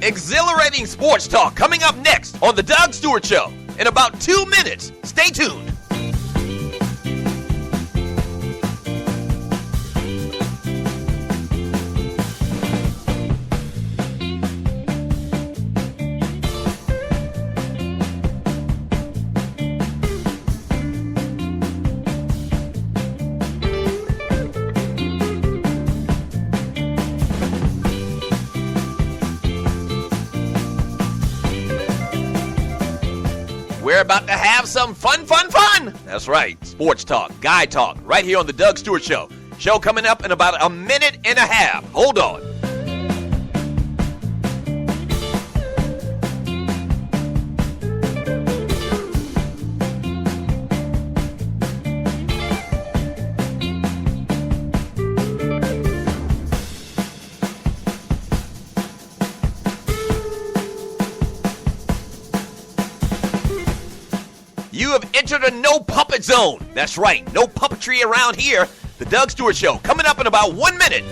exhilarating sports talk coming up next on The Doug Stewart Show in about 2 minutes. Stay tuned. We're about to have some fun. That's right, sports talk, guy talk, right here on The Doug Stewart Show. Show coming up in about a minute and a half. Hold on. You have entered a no puppet zone. That's right, no puppetry around here. The Doug Stewart Show coming up in about 1 minute.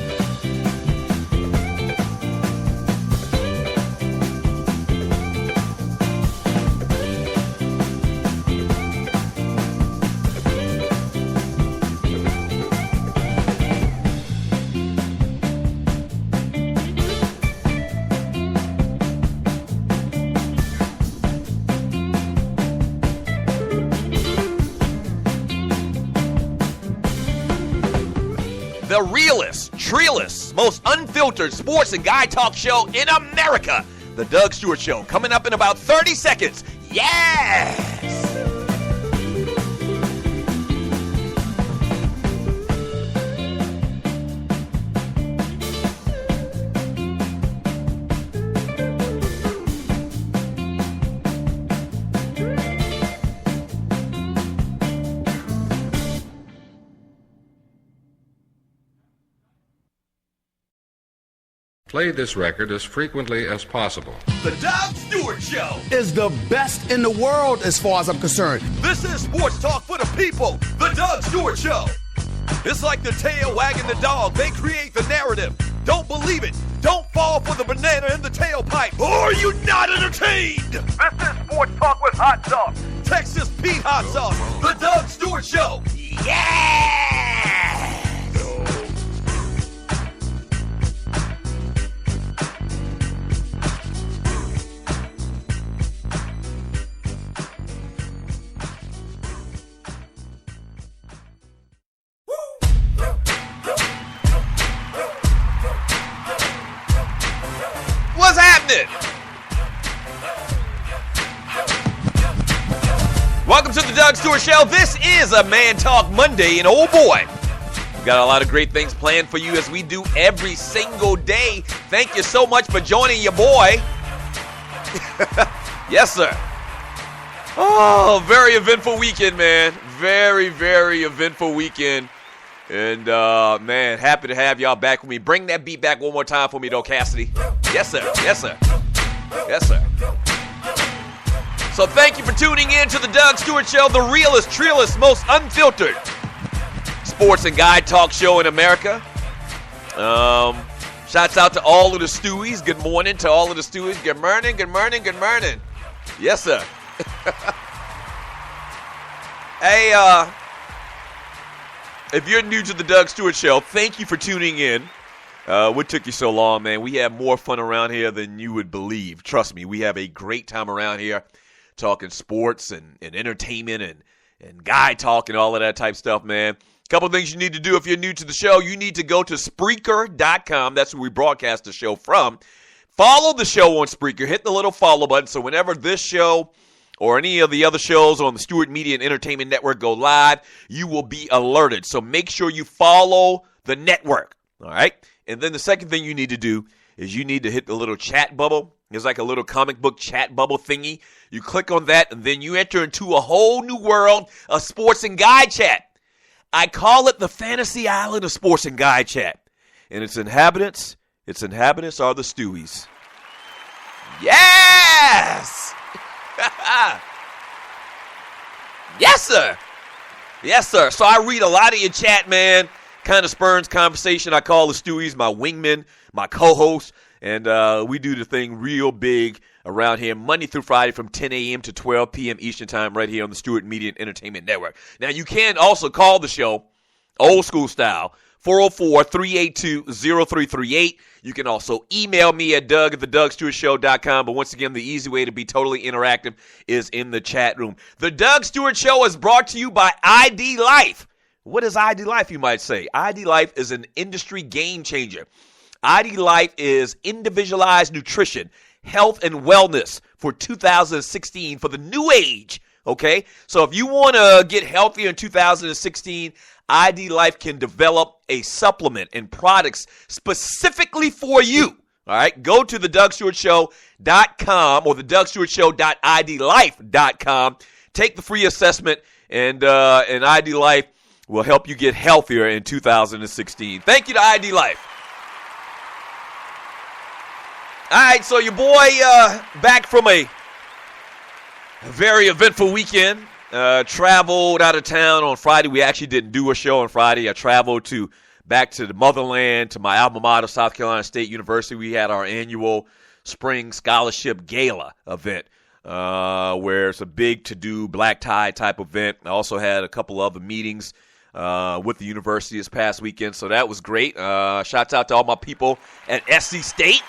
The realest, treeless, most unfiltered sports and guy talk show in America. The Doug Stewart Show coming up in about 30 seconds. Yes! Play this record as frequently as possible. The Doug Stewart Show is the best in the world as far as I'm concerned. This is sports talk for the people. The Doug Stewart Show. It's like the tail wagging the dog. They create the narrative. Don't believe it. Don't fall for the banana in the tailpipe. Or are you not entertained? This is sports talk with hot sauce. Texas Pete hot sauce. The Doug Stewart Show. Yeah! What's happening? Welcome to the Doug Stewart Show. This is a Man Talk Monday, and oh boy, we've got a lot of great things planned for you as we do every single day. Thank you so much for joining your boy. Yes, sir. Oh, very eventful weekend, man. Very, very eventful weekend. And, man, happy to have y'all back with me. Bring that beat back one more time for me, though, Cassidy. Yes, sir. Yes, sir. Yes, sir. So thank you for tuning in to the Doug Stewart Show, the realest, treeless, most unfiltered sports and guy talk show in America. Shouts out to all of the Stewies. Good morning to all of the Stewies. Good morning, good morning, good morning. Yes, sir. Hey, if you're new to the Doug Stewart Show, thank you for tuning in. What took you so long, man? We have more fun around here than you would believe. Trust me, we have a great time around here talking sports and entertainment and guy talk and all of that type stuff, man. A couple things you need to do if you're new to the show. You need to go to Spreaker.com. That's where we broadcast the show from. Follow the show on Spreaker. Hit the little follow button so whenever this show or any of the other shows on the Stewart Media and Entertainment Network go live, you will be alerted. So make sure you follow the network, all right? And then the second thing you need to do is you need to hit the little chat bubble. It's like a little comic book chat bubble thingy. You click on that, and then you enter into a whole new world of sports and guy chat. I call it the fantasy island of sports and guy chat. And its inhabitants are the Stewies. Yes! Yes, sir. Yes, sir. So I read a lot of your chat, man. Kind of spurns conversation. I call the Stewies my wingmen, my co-hosts. And we do the thing real big around here Monday through Friday from 10 a.m. to 12 p.m. Eastern Time right here on the Stewart Media and Entertainment Network. Now, you can also call the show old school style, 404-382-0338. You can also email me at doug@thedugstewartshow.com. But once again, the easy way to be totally interactive is in the chat room. The Doug Stewart Show is brought to you by ID Life. What is ID Life, you might say? ID Life is an industry game changer. ID Life is individualized nutrition, health, and wellness for 2016 for the new age, okay? So if you want to get healthier in 2016, ID Life can develop a supplement and products specifically for you, all right? Go to thedugstewartshow.com or thedugstewartshow.idlife.com. Take the free assessment, and ID Life will help you get healthier in 2016. Thank you to ID Life. All right, so your boy back from a very eventful weekend. Traveled out of town on Friday. We actually didn't do a show on Friday. I traveled back to the motherland, to my alma mater, South Carolina State University. We had our annual spring scholarship gala event, where it's a big to-do black tie type event. I also had a couple other meetings with the university this past weekend, so that was great. Shouts out to all my people at SC State.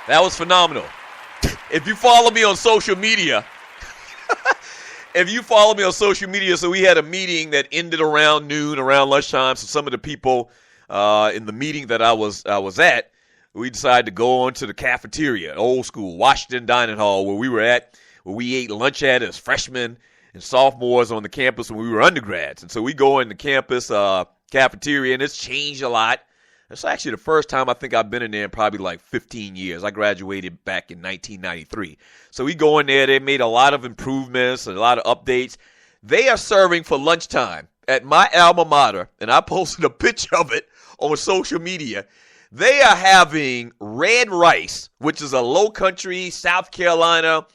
That was phenomenal. If you follow me on social media, so we had a meeting that ended around noon, around lunchtime. So some of the people in the meeting that I was at, we decided to go on to the cafeteria, old school, Washington Dining Hall, where we ate lunch at as freshmen and sophomores on the campus when we were undergrads. And so we go in the campus cafeteria, and it's changed a lot. It's actually the first time I think I've been in there in probably like 15 years. I graduated back in 1993. So we go in there. They made a lot of improvements and a lot of updates. They are serving for lunchtime at my alma mater, and I posted a picture of it on social media. They are having red rice, which is a low-country South Carolina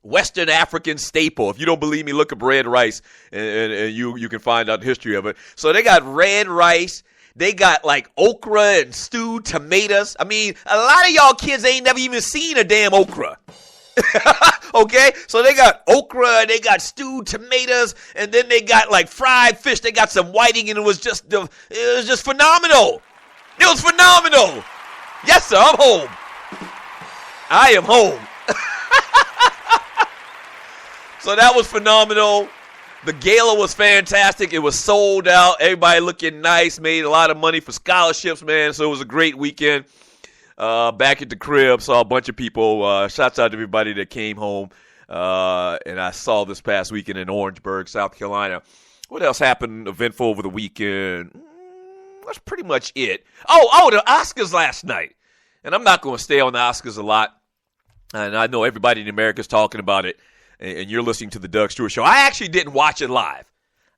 Western African staple. If you don't believe me, look up red rice, and you can find out the history of it. So they got red rice. They got like okra and stewed tomatoes. I mean, a lot of y'all kids ain't never even seen a damn okra. Okay? So they got okra, they got stewed tomatoes, and then they got like fried fish. They got some whiting, and it was just phenomenal. It was phenomenal. Yes, sir, I'm home. I am home. So that was phenomenal. The gala was fantastic. It was sold out. Everybody looking nice. Made a lot of money for scholarships, man. So it was a great weekend. Back at the crib, saw a bunch of people. Shouts out to everybody that came home. And I saw this past weekend in Orangeburg, South Carolina. What else happened eventful over the weekend? That's pretty much it. Oh, the Oscars last night. And I'm not going to stay on the Oscars a lot. And I know everybody in America is talking about it. And you're listening to the Doug Stewart Show. I actually didn't watch it live.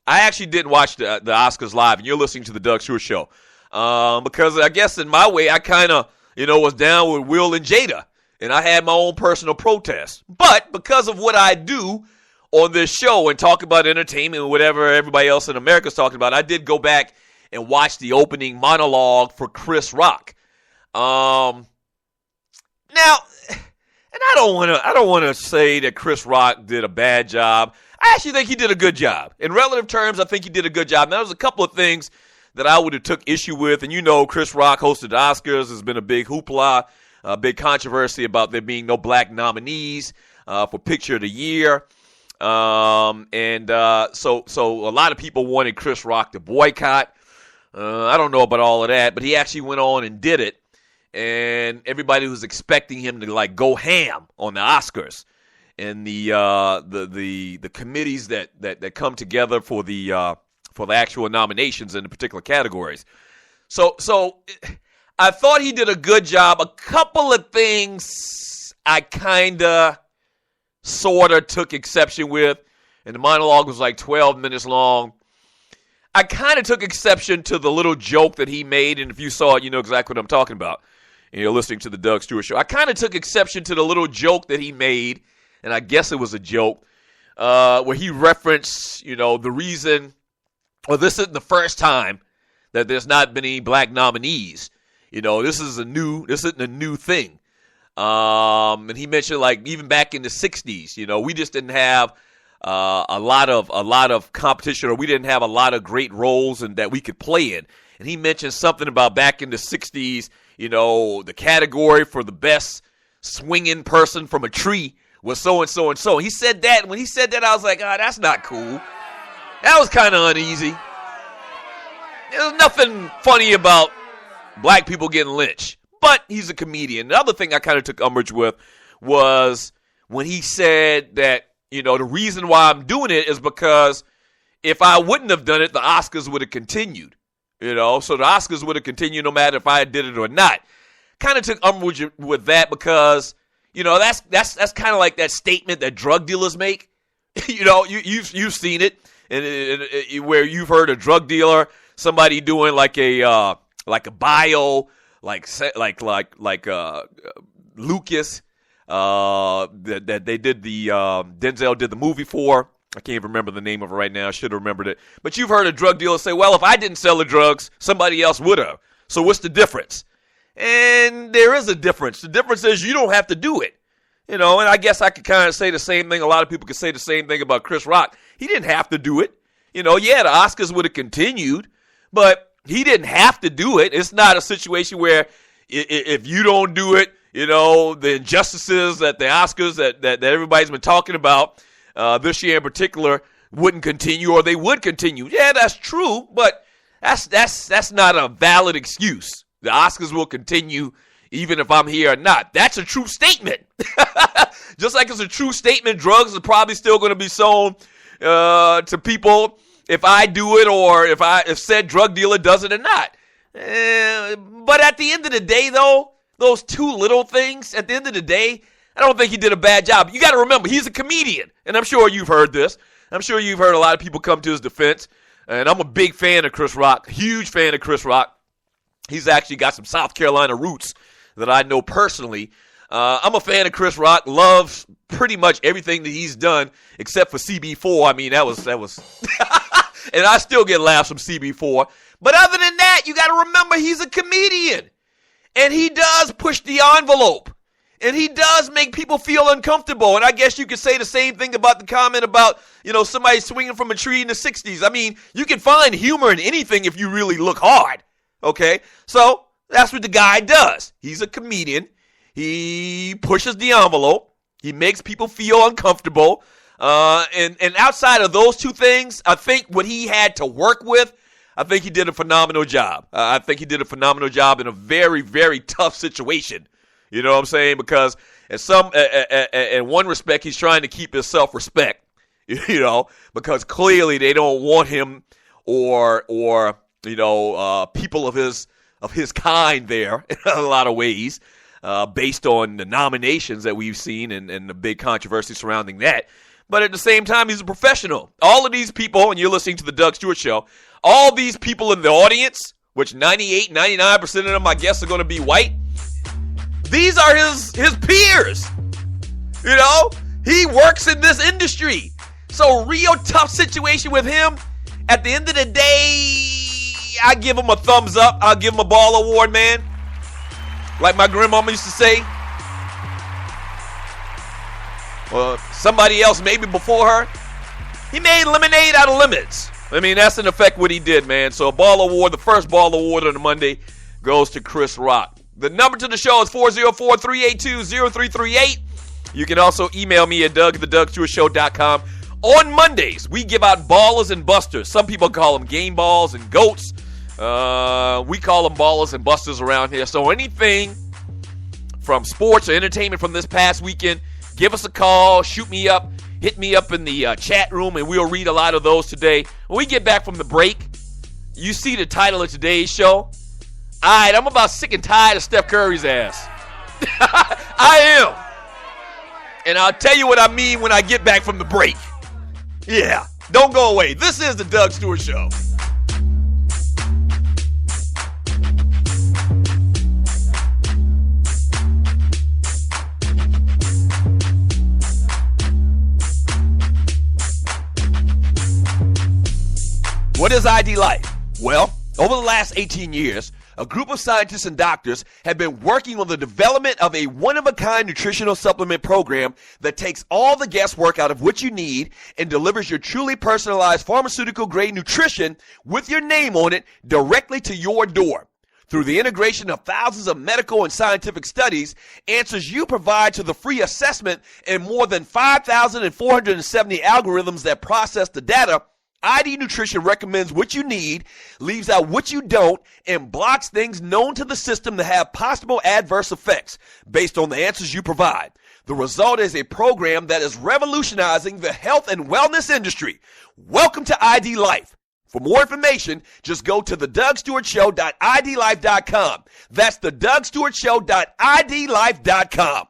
I actually didn't watch the Oscars live, and you're listening to the Doug Stewart Show. Because I guess in my way, I kind of, was down with Will and Jada, and I had my own personal protest. But because of what I do on this show and talk about entertainment and whatever everybody else in America is talking about, I did go back and watch the opening monologue for Chris Rock. Now, and I don't want to say that Chris Rock did a bad job. I actually think he did a good job. In relative terms, I think he did a good job. Now, there's a couple of things that I would have took issue with. And Chris Rock hosted the Oscars. There's been a big hoopla, a big controversy about there being no black nominees for Picture of the Year. So a lot of people wanted Chris Rock to boycott. I don't know about all of that, but he actually went on and did it. And everybody was expecting him to go ham on the Oscars, and the committees that come together for the actual nominations in the particular categories. So I thought he did a good job. A couple of things I kinda sorta took exception with, and the monologue was like 12 minutes long. I kind of took exception to the little joke that he made, and if you saw it, you know exactly what I'm talking about. And you're listening to the Doug Stewart Show. I kind of took exception to the little joke that he made, and I guess it was a joke, where he referenced, the reason, or this isn't the first time that there's not been any black nominees. This isn't a new thing. And he mentioned, like, even back in the 60s, we just didn't have a lot of competition, or we didn't have a lot of great roles and that we could play in. And he mentioned something about back in the 60s, the category for the best swinging person from a tree was so and so and so. He said that, and when he said that, I was like, that's not cool. That was kind of uneasy. There's nothing funny about black people getting lynched. But he's a comedian. The other thing I kind of took umbrage with was when he said that, the reason why I'm doing it is because if I wouldn't have done it, the Oscars would have continued. So the Oscars would have continued no matter if I did it or not. Kind of took umbrage with that because, that's kind of like that statement that drug dealers make. You've seen it, and where you've heard a drug dealer, somebody doing like a bio, like Lucas, that they did the Denzel did the movie for. I can't even remember the name of it right now. I should have remembered it. But you've heard a drug dealer say, well, if I didn't sell the drugs, somebody else would have. So what's the difference? And there is a difference. The difference is you don't have to do it. And I guess I could kind of say the same thing. A lot of people could say the same thing about Chris Rock. He didn't have to do it. The Oscars would have continued, but he didn't have to do it. It's not a situation where if you don't do it, the injustices at the Oscars that everybody's been talking about this year in particular wouldn't continue, or they would continue. Yeah, that's true, but that's not a valid excuse. The Oscars will continue even if I'm here or not. That's a true statement. Just like it's a true statement, drugs are probably still going to be sold to people if I do it, or if said drug dealer does it or not. But at the end of the day, though, those two little things, at the end of the day, I don't think he did a bad job. You got to remember, he's a comedian, and I'm sure you've heard this. I'm sure you've heard a lot of people come to his defense, and I'm a big fan of Chris Rock, huge fan of Chris Rock. He's actually got some South Carolina roots that I know personally. I'm a fan of Chris Rock, loves pretty much everything that he's done except for CB4. I mean, that was and I still get laughs from CB4. But other than that, you got to remember he's a comedian. And he does push the envelope. And he does make people feel uncomfortable. And I guess you could say the same thing about the comment about, somebody swinging from a tree in the 60s. I mean, you can find humor in anything if you really look hard. Okay? So that's what the guy does. He's a comedian. He pushes the envelope. He makes people feel uncomfortable. And outside of those two things, I think what he had to work with, I think he did a phenomenal job. I think he did a phenomenal job in a very, very tough situation. You know what I'm saying? Because in one respect, he's trying to keep his self-respect. Because clearly they don't want him or people of his kind there in a lot of ways, based on the nominations that we've seen and the big controversy surrounding that. But at the same time, he's a professional. All of these people, and you're listening to the Doug Stewart Show, all these people in the audience, which 99% of them, I guess, are going to be white, these are his peers. He works in this industry. So real tough situation with him. At the end of the day, I give him a thumbs up. I'll give him a ball award, man. Like my grandmama used to say. Well, somebody else maybe before her. He made lemonade out of lemons. I mean, that's in effect what he did, man. So a ball award, the first ball award on the Monday, goes to Chris Rock. The number to the show is 404-382-0338. You can also email me at doug@thedougstewartshow.com. On Mondays, we give out ballers and busters. Some people call them game balls and goats. We call them ballers and busters around here. So anything from sports or entertainment from this past weekend, give us a call, shoot me up, hit me up in the chat room, and we'll read a lot of those today. When we get back from the break, you see the title of today's show. All right, I'm about sick and tired of Steph Curry's ass. I am. And I'll tell you what I mean when I get back from the break. Yeah, don't go away. This is the Doug Stewart Show. What is ID life? Well, Over the last 18 years, a group of scientists and doctors have been working on the development of a one-of-a-kind nutritional supplement program that takes all the guesswork out of what you need and delivers your truly personalized pharmaceutical-grade nutrition with your name on it directly to your door. Through the integration of thousands of medical and scientific studies, answers you provide to the free assessment, and more than 5,470 algorithms that process the data, ID Nutrition recommends what you need, leaves out what you don't, and blocks things known to the system that have possible adverse effects based on the answers you provide. The result is a program that is revolutionizing the health and wellness industry. Welcome to ID Life. For more information, just go to thedougstewartshow.idlife.com. That's thedougstewartshow.idlife.com.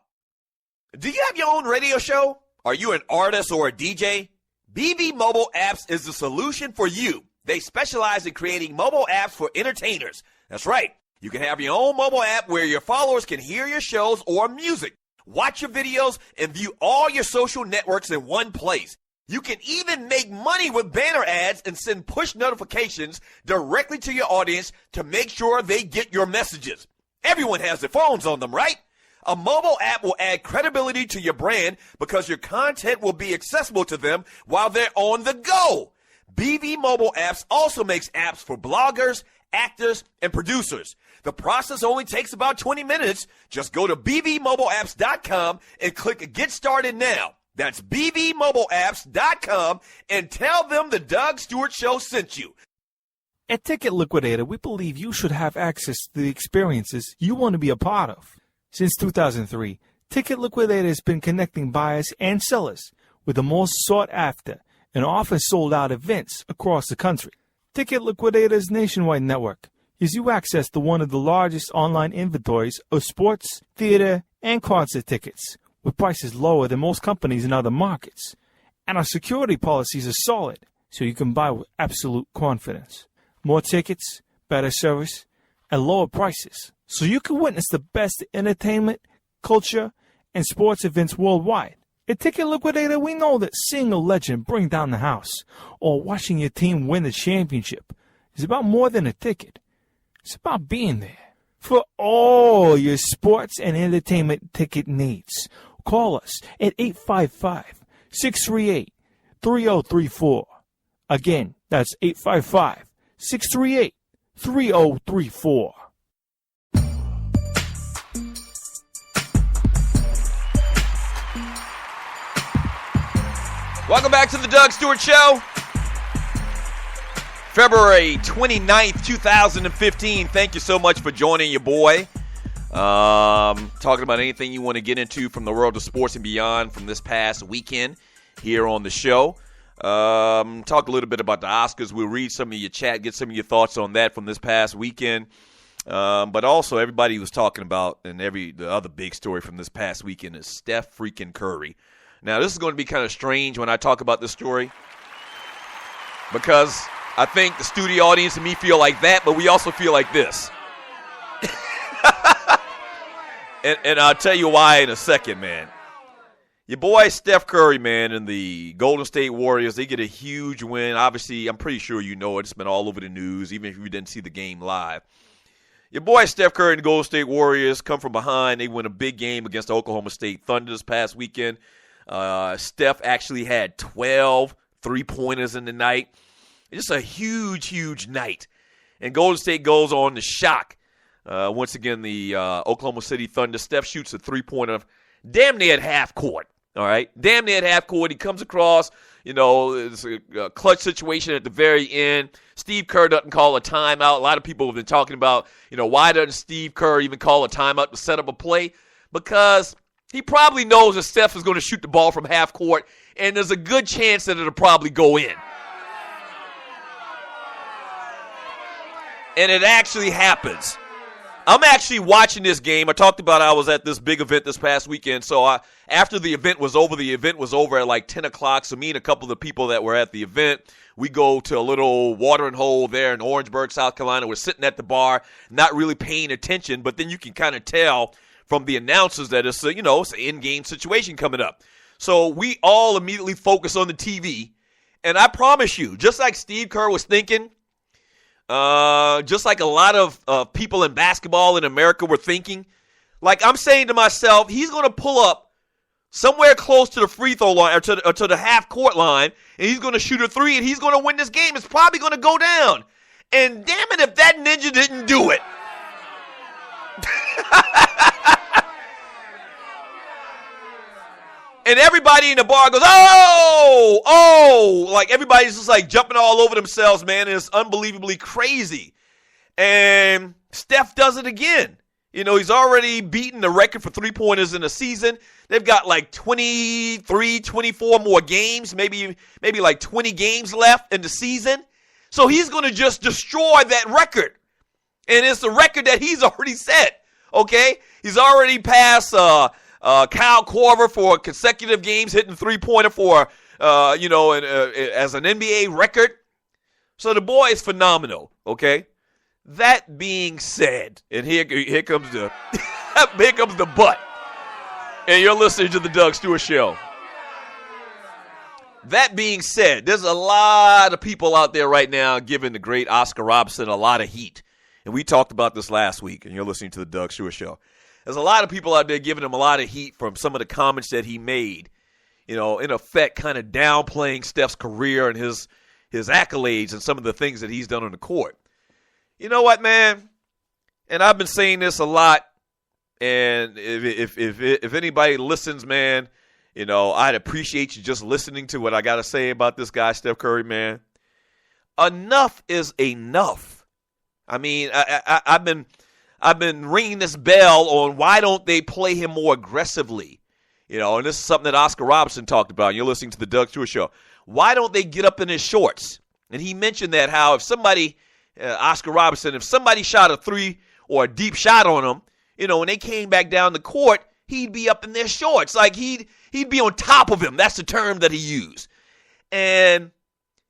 Do you have your own radio show? Are you an artist or a DJ? BB Mobile Apps is the solution for you. They specialize in creating mobile apps for entertainers. That's right. You can have your own mobile app where your followers can hear your shows or music, watch your videos, and view all your social networks in one place. You can even make money with banner ads and send push notifications directly to your audience to make sure they get your messages. Everyone has their phones on them, right? A mobile app will add credibility to your brand because your content will be accessible to them while they're on the go. BV Mobile Apps also makes apps for bloggers, actors, and producers. The process only takes about 20 minutes. Just go to bvmobileapps.com and click Get Started Now. That's bvmobileapps.com and tell them the Doug Stewart Show sent you. At Ticket Liquidator, we believe you should have access to the experiences you want to be a part of. Since 2003, Ticket Liquidator has been connecting buyers and sellers with the most sought-after and often sold-out events across the country. Ticket Liquidator's nationwide network gives you access to one of the largest online inventories of sports, theater, and concert tickets, with prices lower than most companies in other markets. And our security policies are solid, so you can buy with absolute confidence. More tickets, better service, and lower prices, so you can witness the best entertainment, culture, and sports events worldwide. At Ticket Liquidator, we know that seeing a legend bring down the house or watching your team win the championship is about more than a ticket. It's about being there. For all your sports and entertainment ticket needs, call us at 855-638-3034. Again, that's 855-638-3034. Welcome back to the Doug Stewart Show. February 29th, 2015. Thank you so much for joining your boy. Talking about anything you want to get into from the world of sports and beyond from this past weekend here on the show. Talk a little bit about the Oscars. We'll read some of your chat, get some of your thoughts on that from this past weekend. But also everybody was talking about, and the other big story from this past weekend is Steph freaking Curry. Now, this is going to be kind of strange when I talk about this story because I think the studio audience and me feel like that, but we also feel like this. and I'll tell you why in a second, man. Your boy Steph Curry, man, and the Golden State Warriors, they get a huge win. Obviously, I'm pretty sure you know it. It's been all over the news, even if you didn't see the game live. Your boy Steph Curry and the Golden State Warriors come from behind. They win a big game against the Oklahoma State Thunder this past weekend. Steph actually had 12 three-pointers in the night. It's just a huge, huge night. And Golden State goes on to shock. Once again, the Oklahoma City Thunder. Steph shoots a three-pointer damn near at half court. All right? Damn near at half court. He comes across, it's a clutch situation at the very end. Steve Kerr doesn't call a timeout. A lot of people have been talking about, why doesn't Steve Kerr even call a timeout to set up a play? Because he probably knows that Steph is going to shoot the ball from half court, and there's a good chance that it'll probably go in. And it actually happens. I'm actually watching this game. I talked about I was at this big event this past weekend. So after the event was over at like 10 o'clock. So me and a couple of the people that were at the event, we go to a little watering hole there in Orangeburg, South Carolina. We're sitting at the bar, not really paying attention. But then you can kind of tell from the announcers that it's an in-game situation coming up. So we all immediately focus on the TV. And I promise you, just like Steve Kerr was thinking, just like a lot of people in basketball in America were thinking. Like, I'm saying to myself, he's going to pull up somewhere close to the free throw line or to the half court line, and he's going to shoot a three, and he's going to win this game. It's probably going to go down. And damn it if that ninja didn't do it. And everybody in the bar goes, oh, like everybody's just like jumping all over themselves, man. It's unbelievably crazy. And Steph does it again. You know, he's already beaten the record for three-pointers in a season. They've got like 23, 24 more games, maybe like 20 games left in the season. So he's going to just destroy that record. And it's a record that he's already set, okay? He's already passed Kyle Korver for consecutive games hitting three-pointer for, as an NBA record. So the boy is phenomenal, okay? That being said, and here comes the here comes the but. And you're listening to the Doug Stewart Show. That being said, there's a lot of people out there right now giving the great Oscar Robertson a lot of heat. And we talked about this last week, and you're listening to the Doug Stewart Show. There's a lot of people out there giving him a lot of heat from some of the comments that he made, you know, in effect kind of downplaying Steph's career and his accolades and some of the things that he's done on the court. You know what, man? And I've been saying this a lot, and if anybody listens, man, you know, I'd appreciate you just listening to what I got to say about this guy, Steph Curry, man. Enough is enough. I mean, I've been ringing this bell on why don't they play him more aggressively, you know, and this is something that Oscar Robertson talked about. You're listening to the Doug Stewart Show. Why don't they get up in his shorts? And he mentioned that how if somebody, Oscar Robertson, if somebody shot a three or a deep shot on him, you know, when they came back down the court, he'd be up in their shorts. Like he'd be on top of him. That's the term that he used. And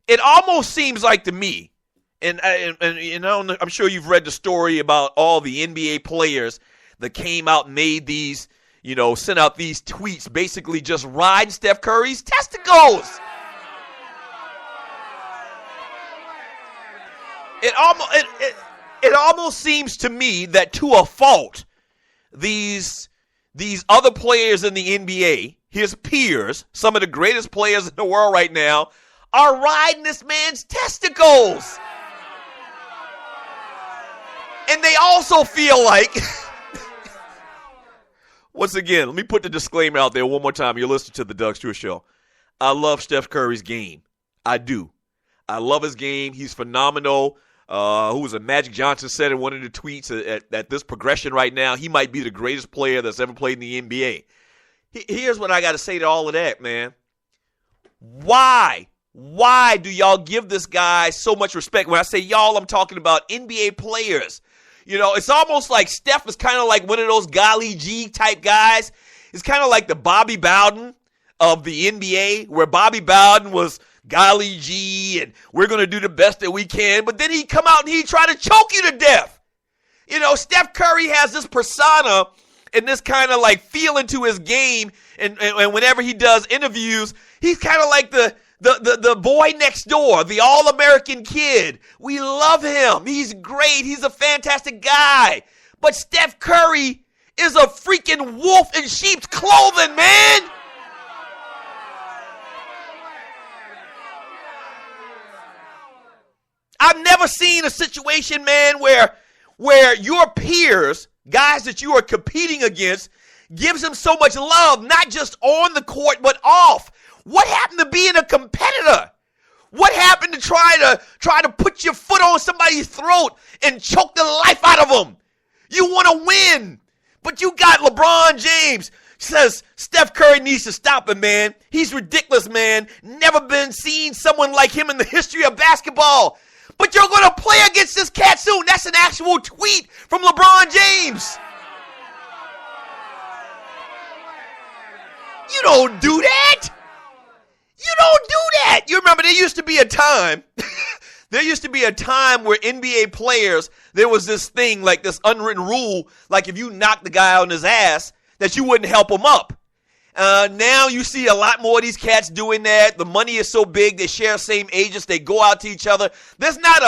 it almost seems like to me, and you know, I'm sure you've read the story about all the NBA players that came out and made these, you know, sent out these tweets basically just riding Steph Curry's testicles. It almost seems to me that to a fault, these other players in the NBA, his peers, some of the greatest players in the world right now, are riding this man's testicles. And they also feel like, once again, let me put the disclaimer out there one more time. You're listening to the Doug Stewart Show. I love Steph Curry's game. I do. I love his game. He's phenomenal. Who was it? Magic Johnson said in one of the tweets at this progression right now, he might be the greatest player that's ever played in the NBA. Here's what I got to say to all of that, man. Why do y'all give this guy so much respect? When I say y'all, I'm talking about NBA players. You know, it's almost like Steph is kind of like one of those Golly G type guys. It's kind of like the Bobby Bowden of the NBA, where Bobby Bowden was Golly G, and we're going to do the best that we can. But then he'd come out and he'd try to choke you to death. You know, Steph Curry has this persona and this kind of like feeling to his game. And whenever he does interviews, he's kind of like the boy next door, the all-American kid. We love him. He's great. He's a fantastic guy. But Steph Curry is a freaking wolf in sheep's clothing, man. I've never seen a situation, man, where your peers, guys that you are competing against, gives him so much love, not just on the court, but off. What happened to being a competitor? What happened to try to put your foot on somebody's throat and choke the life out of them? You want to win, but you got LeBron James says Steph Curry needs to stop him, man. He's ridiculous, man. Never been seen someone like him in the history of basketball. But you're going to play against this cat soon. That's an actual tweet from LeBron James. You don't do that. You don't do that. You remember there used to be a time. There used to be a time where NBA players, there was this thing, like this unwritten rule, like if you knocked the guy on his ass, that you wouldn't help him up. Now you see a lot more of these cats doing that. The money is so big, they share same agents, they go out to each other. There's not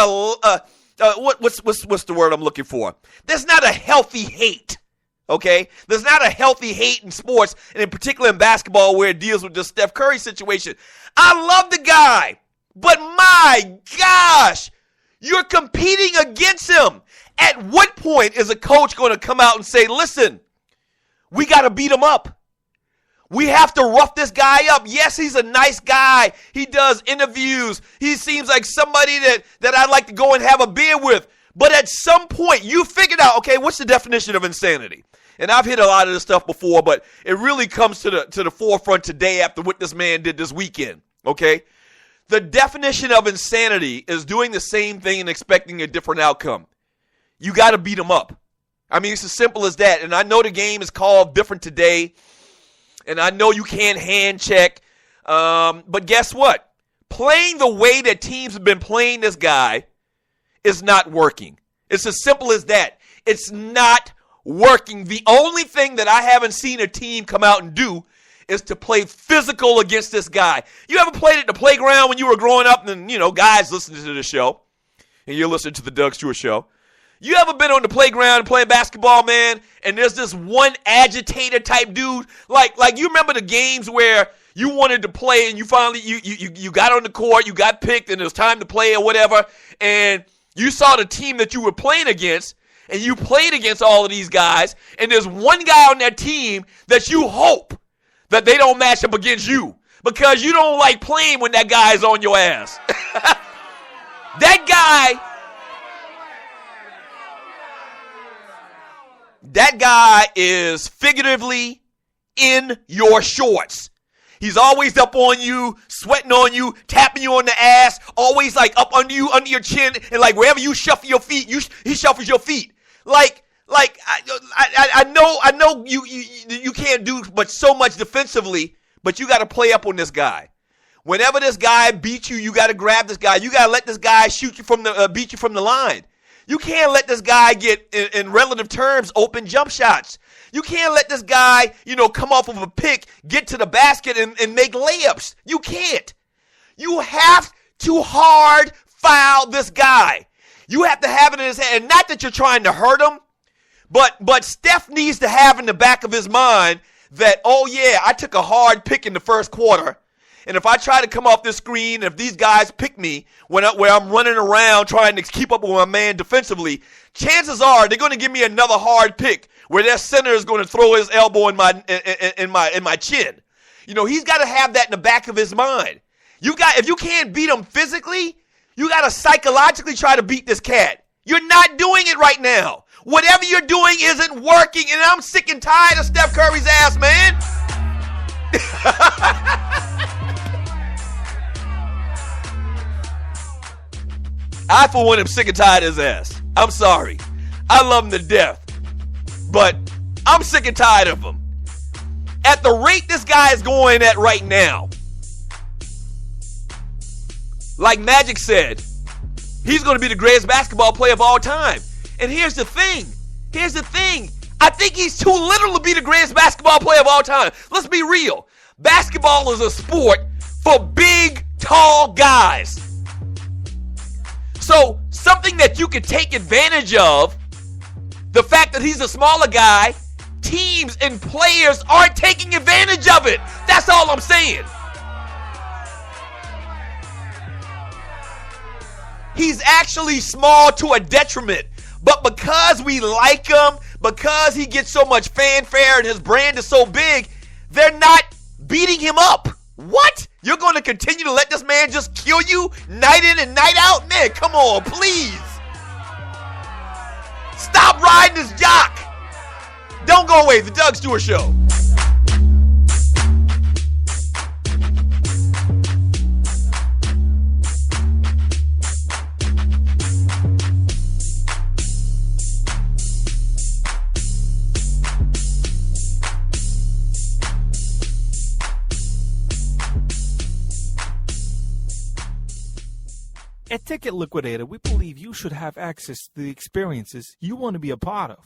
what's the word I'm looking for? There's not a healthy hate. Okay? There's not a healthy hate in sports, and in particular in basketball where it deals with the Steph Curry situation. I love the guy, but my gosh, you're competing against him. At what point is a coach going to come out and say, listen, we got to beat him up? We have to rough this guy up. Yes, he's a nice guy. He does interviews. He seems like somebody that I'd like to go and have a beer with. But at some point, you figured out, okay, what's the definition of insanity? And I've hit a lot of this stuff before, but it really comes to the forefront today after what this man did this weekend, okay? The definition of insanity is doing the same thing and expecting a different outcome. You got to beat him up. I mean, it's as simple as that. And I know the game is called different today, and I know you can't hand check, but guess what? Playing the way that teams have been playing this guy is not working. It's as simple as that. It's not working. The only thing that I haven't seen a team come out and do is to play physical against this guy. You ever played at the playground when you were growing up and, guys listening to the show, and you're listening to the Doug Stewart Show? You ever been on the playground playing basketball, man, and there's this one agitator type dude? Like you remember the games where you wanted to play and you finally, you got on the court, you got picked, and it was time to play or whatever, and you saw the team that you were playing against, and you played against all of these guys, and there's one guy on that team that you hope that they don't match up against you because you don't like playing when that guy is on your ass. That guy is figuratively in your shorts. He's always up on you, sweating on you, tapping you on the ass, always like up under you, under your chin, and like wherever you shuffle your feet, he shuffles your feet. I know you can't do but so much defensively, but you got to play up on this guy. Whenever this guy beats you, you got to grab this guy. You got to let this guy shoot you beat you from the line. You can't let this guy get, in relative terms, open jump shots. You can't let this guy, come off of a pick, get to the basket and make layups. You can't. You have to hard foul this guy. You have to have it in his head. And not that you're trying to hurt him, but Steph needs to have in the back of his mind that, oh yeah, I took a hard pick in the first quarter. And if I try to come off this screen, if these guys pick me where I'm running around trying to keep up with my man defensively, chances are they're going to give me another hard pick where their center is going to throw his elbow in my chin. He's got to have that in the back of his mind. If you can't beat him physically, you got to psychologically try to beat this cat. You're not doing it right now. Whatever you're doing isn't working, and I'm sick and tired of Steph Curry's ass, man. I, for one, am sick and tired of his ass. I'm sorry. I love him to death. But I'm sick and tired of him. At the rate this guy is going at right now, like Magic said, he's going to be the greatest basketball player of all time. And here's the thing. I think he's too little to be the greatest basketball player of all time. Let's be real. Basketball is a sport for big, tall guys. So something that you can take advantage of, the fact that he's a smaller guy, teams and players aren't taking advantage of it. That's all I'm saying. He's actually small to a detriment. But because we like him, because he gets so much fanfare and his brand is so big, they're not beating him up. What? You're going to continue to let this man just kill you night in and night out? Man, come on, please. Stop riding this jock. Don't go away. The Doug Stewart Show. At Ticket Liquidator, we believe you should have access to the experiences you want to be a part of.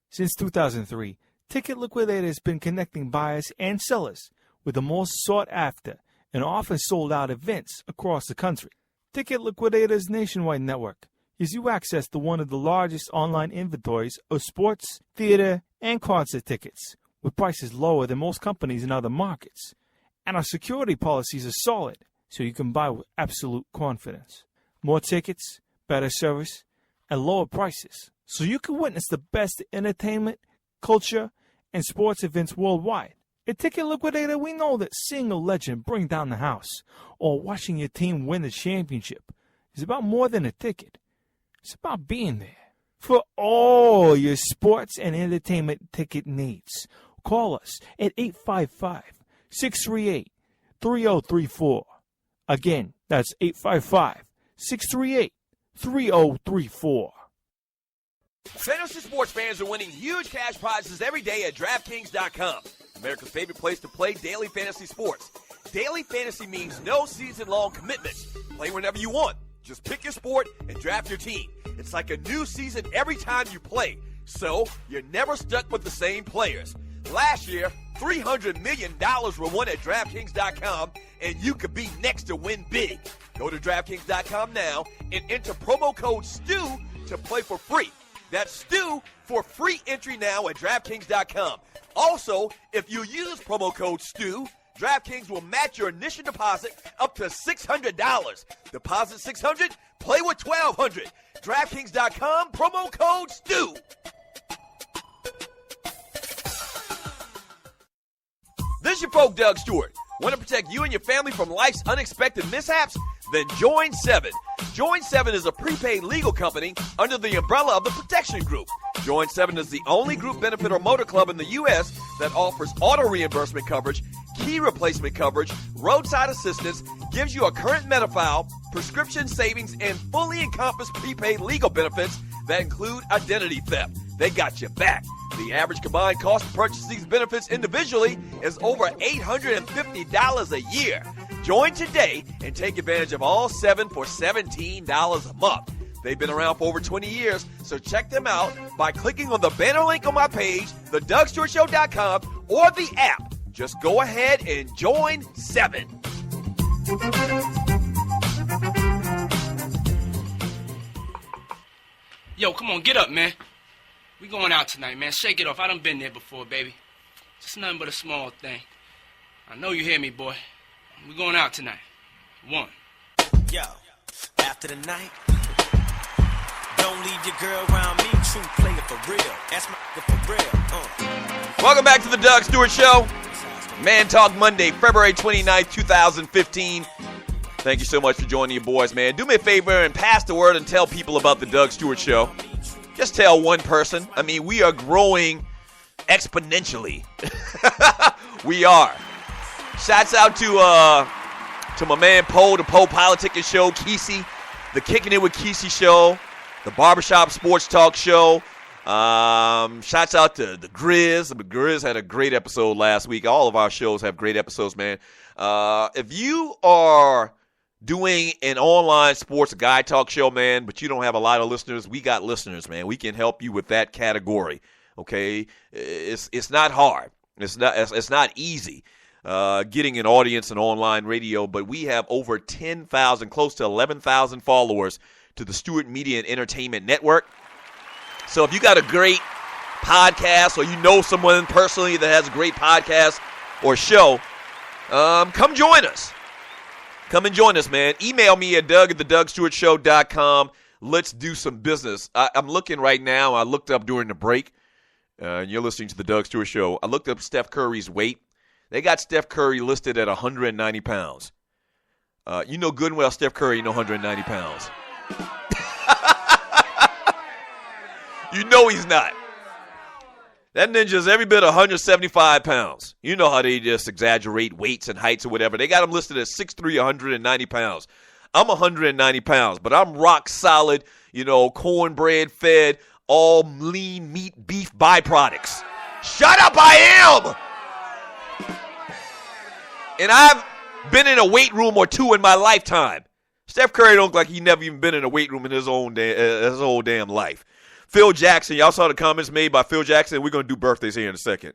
Since 2003, Ticket Liquidator has been connecting buyers and sellers with the most sought-after and often sold-out events across the country. Ticket Liquidator's nationwide network gives you access to one of the largest online inventories of sports, theater, and concert tickets, with prices lower than most companies in other markets. And our security policies are solid, so you can buy with absolute confidence. More tickets, better service, and lower prices, so you can witness the best entertainment, culture, and sports events worldwide. At Ticket Liquidator, we know that seeing a legend bring down the house or watching your team win the championship is about more than a ticket. It's about being there. For all your sports and entertainment ticket needs, call us at 855-638-3034. Again, that's 855-638-3034. Fantasy sports fans are winning huge cash prizes every day at DraftKings.com. America's favorite place to play daily fantasy sports. Daily fantasy means no season-long commitments. Play whenever you want. Just pick your sport and draft your team. It's like a new season every time you play, so you're never stuck with the same players. Last year, $300 million were won at DraftKings.com, and you could be next to win big. Go to DraftKings.com now and enter promo code STU to play for free. That's STU for free entry now at DraftKings.com. Also, if you use promo code STU, DraftKings will match your initial deposit up to $600. Deposit $600, play with $1,200. DraftKings.com, promo code STU. This is your folk, Doug Stewart. Want to protect you and your family from life's unexpected mishaps? Then join 7. Join 7 is a prepaid legal company under the umbrella of the Protection Group. Join 7 is the only group benefit or motor club in the U.S. that offers auto reimbursement coverage, key replacement coverage, roadside assistance, gives you a current Medi-file, prescription savings, and fully encompassed prepaid legal benefits that include identity theft. They got your back. The average combined cost to purchase these benefits individually is over $850 a year. Join today and take advantage of all 7 for $17 a month. They've been around for over 20 years, so check them out by clicking on the banner link on my page, thedougstewartshow.com, or the app. Just go ahead and join 7. Yo, come on, get up, man. We going out tonight, man. Shake it off. I done been there before, baby. Just nothing but a small thing. I know you hear me, boy. We going out tonight. 1. Yo, after the night, don't leave your girl around me. True player for real. That's my for real. Welcome back to the Doug Stewart Show. Man Talk Monday, February 29th, 2015. Thank you so much for joining your boys, man. Do me a favor and pass the word and tell people about the Doug Stewart Show. Just tell one person. I mean, we are growing exponentially. We are. Shouts out to my man Poe, the Poe Politicking Show, Kesey, the Kicking It with Kesey Show, the Barbershop Sports Talk Show. Shouts out to the Grizz. The Grizz had a great episode last week. All of our shows have great episodes, man. If you are doing an online sports guy talk show, man, but you don't have a lot of listeners, we got listeners, man. We can help you with that category. Okay, it's not hard. It's not easy getting an audience in online radio, but we have over 10,000, close to 11,000 followers to the Stewart Media and Entertainment Network. So if you got a great podcast or you know someone personally that has a great podcast or show, come join us. Come and join us, man. Email me at doug@thedougstewartshow.com. Let's do some business. I'm looking right now. I looked up during the break. And you're listening to the Doug Stewart Show. I looked up Steph Curry's weight. They got Steph Curry listed at 190 pounds. You know good and well Steph Curry ain't no 190 pounds. You know he's not. That ninja's every bit 175 pounds. You know how they just exaggerate weights and heights or whatever. They got him listed at 6'3", 190 pounds. I'm 190 pounds, but I'm rock solid, cornbread fed, all lean meat beef byproducts. Shut up, I am! And I've been in a weight room or two in my lifetime. Steph Curry don't look like he never even been in a weight room in his whole damn life. Phil Jackson, y'all saw the comments made by Phil Jackson. We're going to do birthdays here in a second.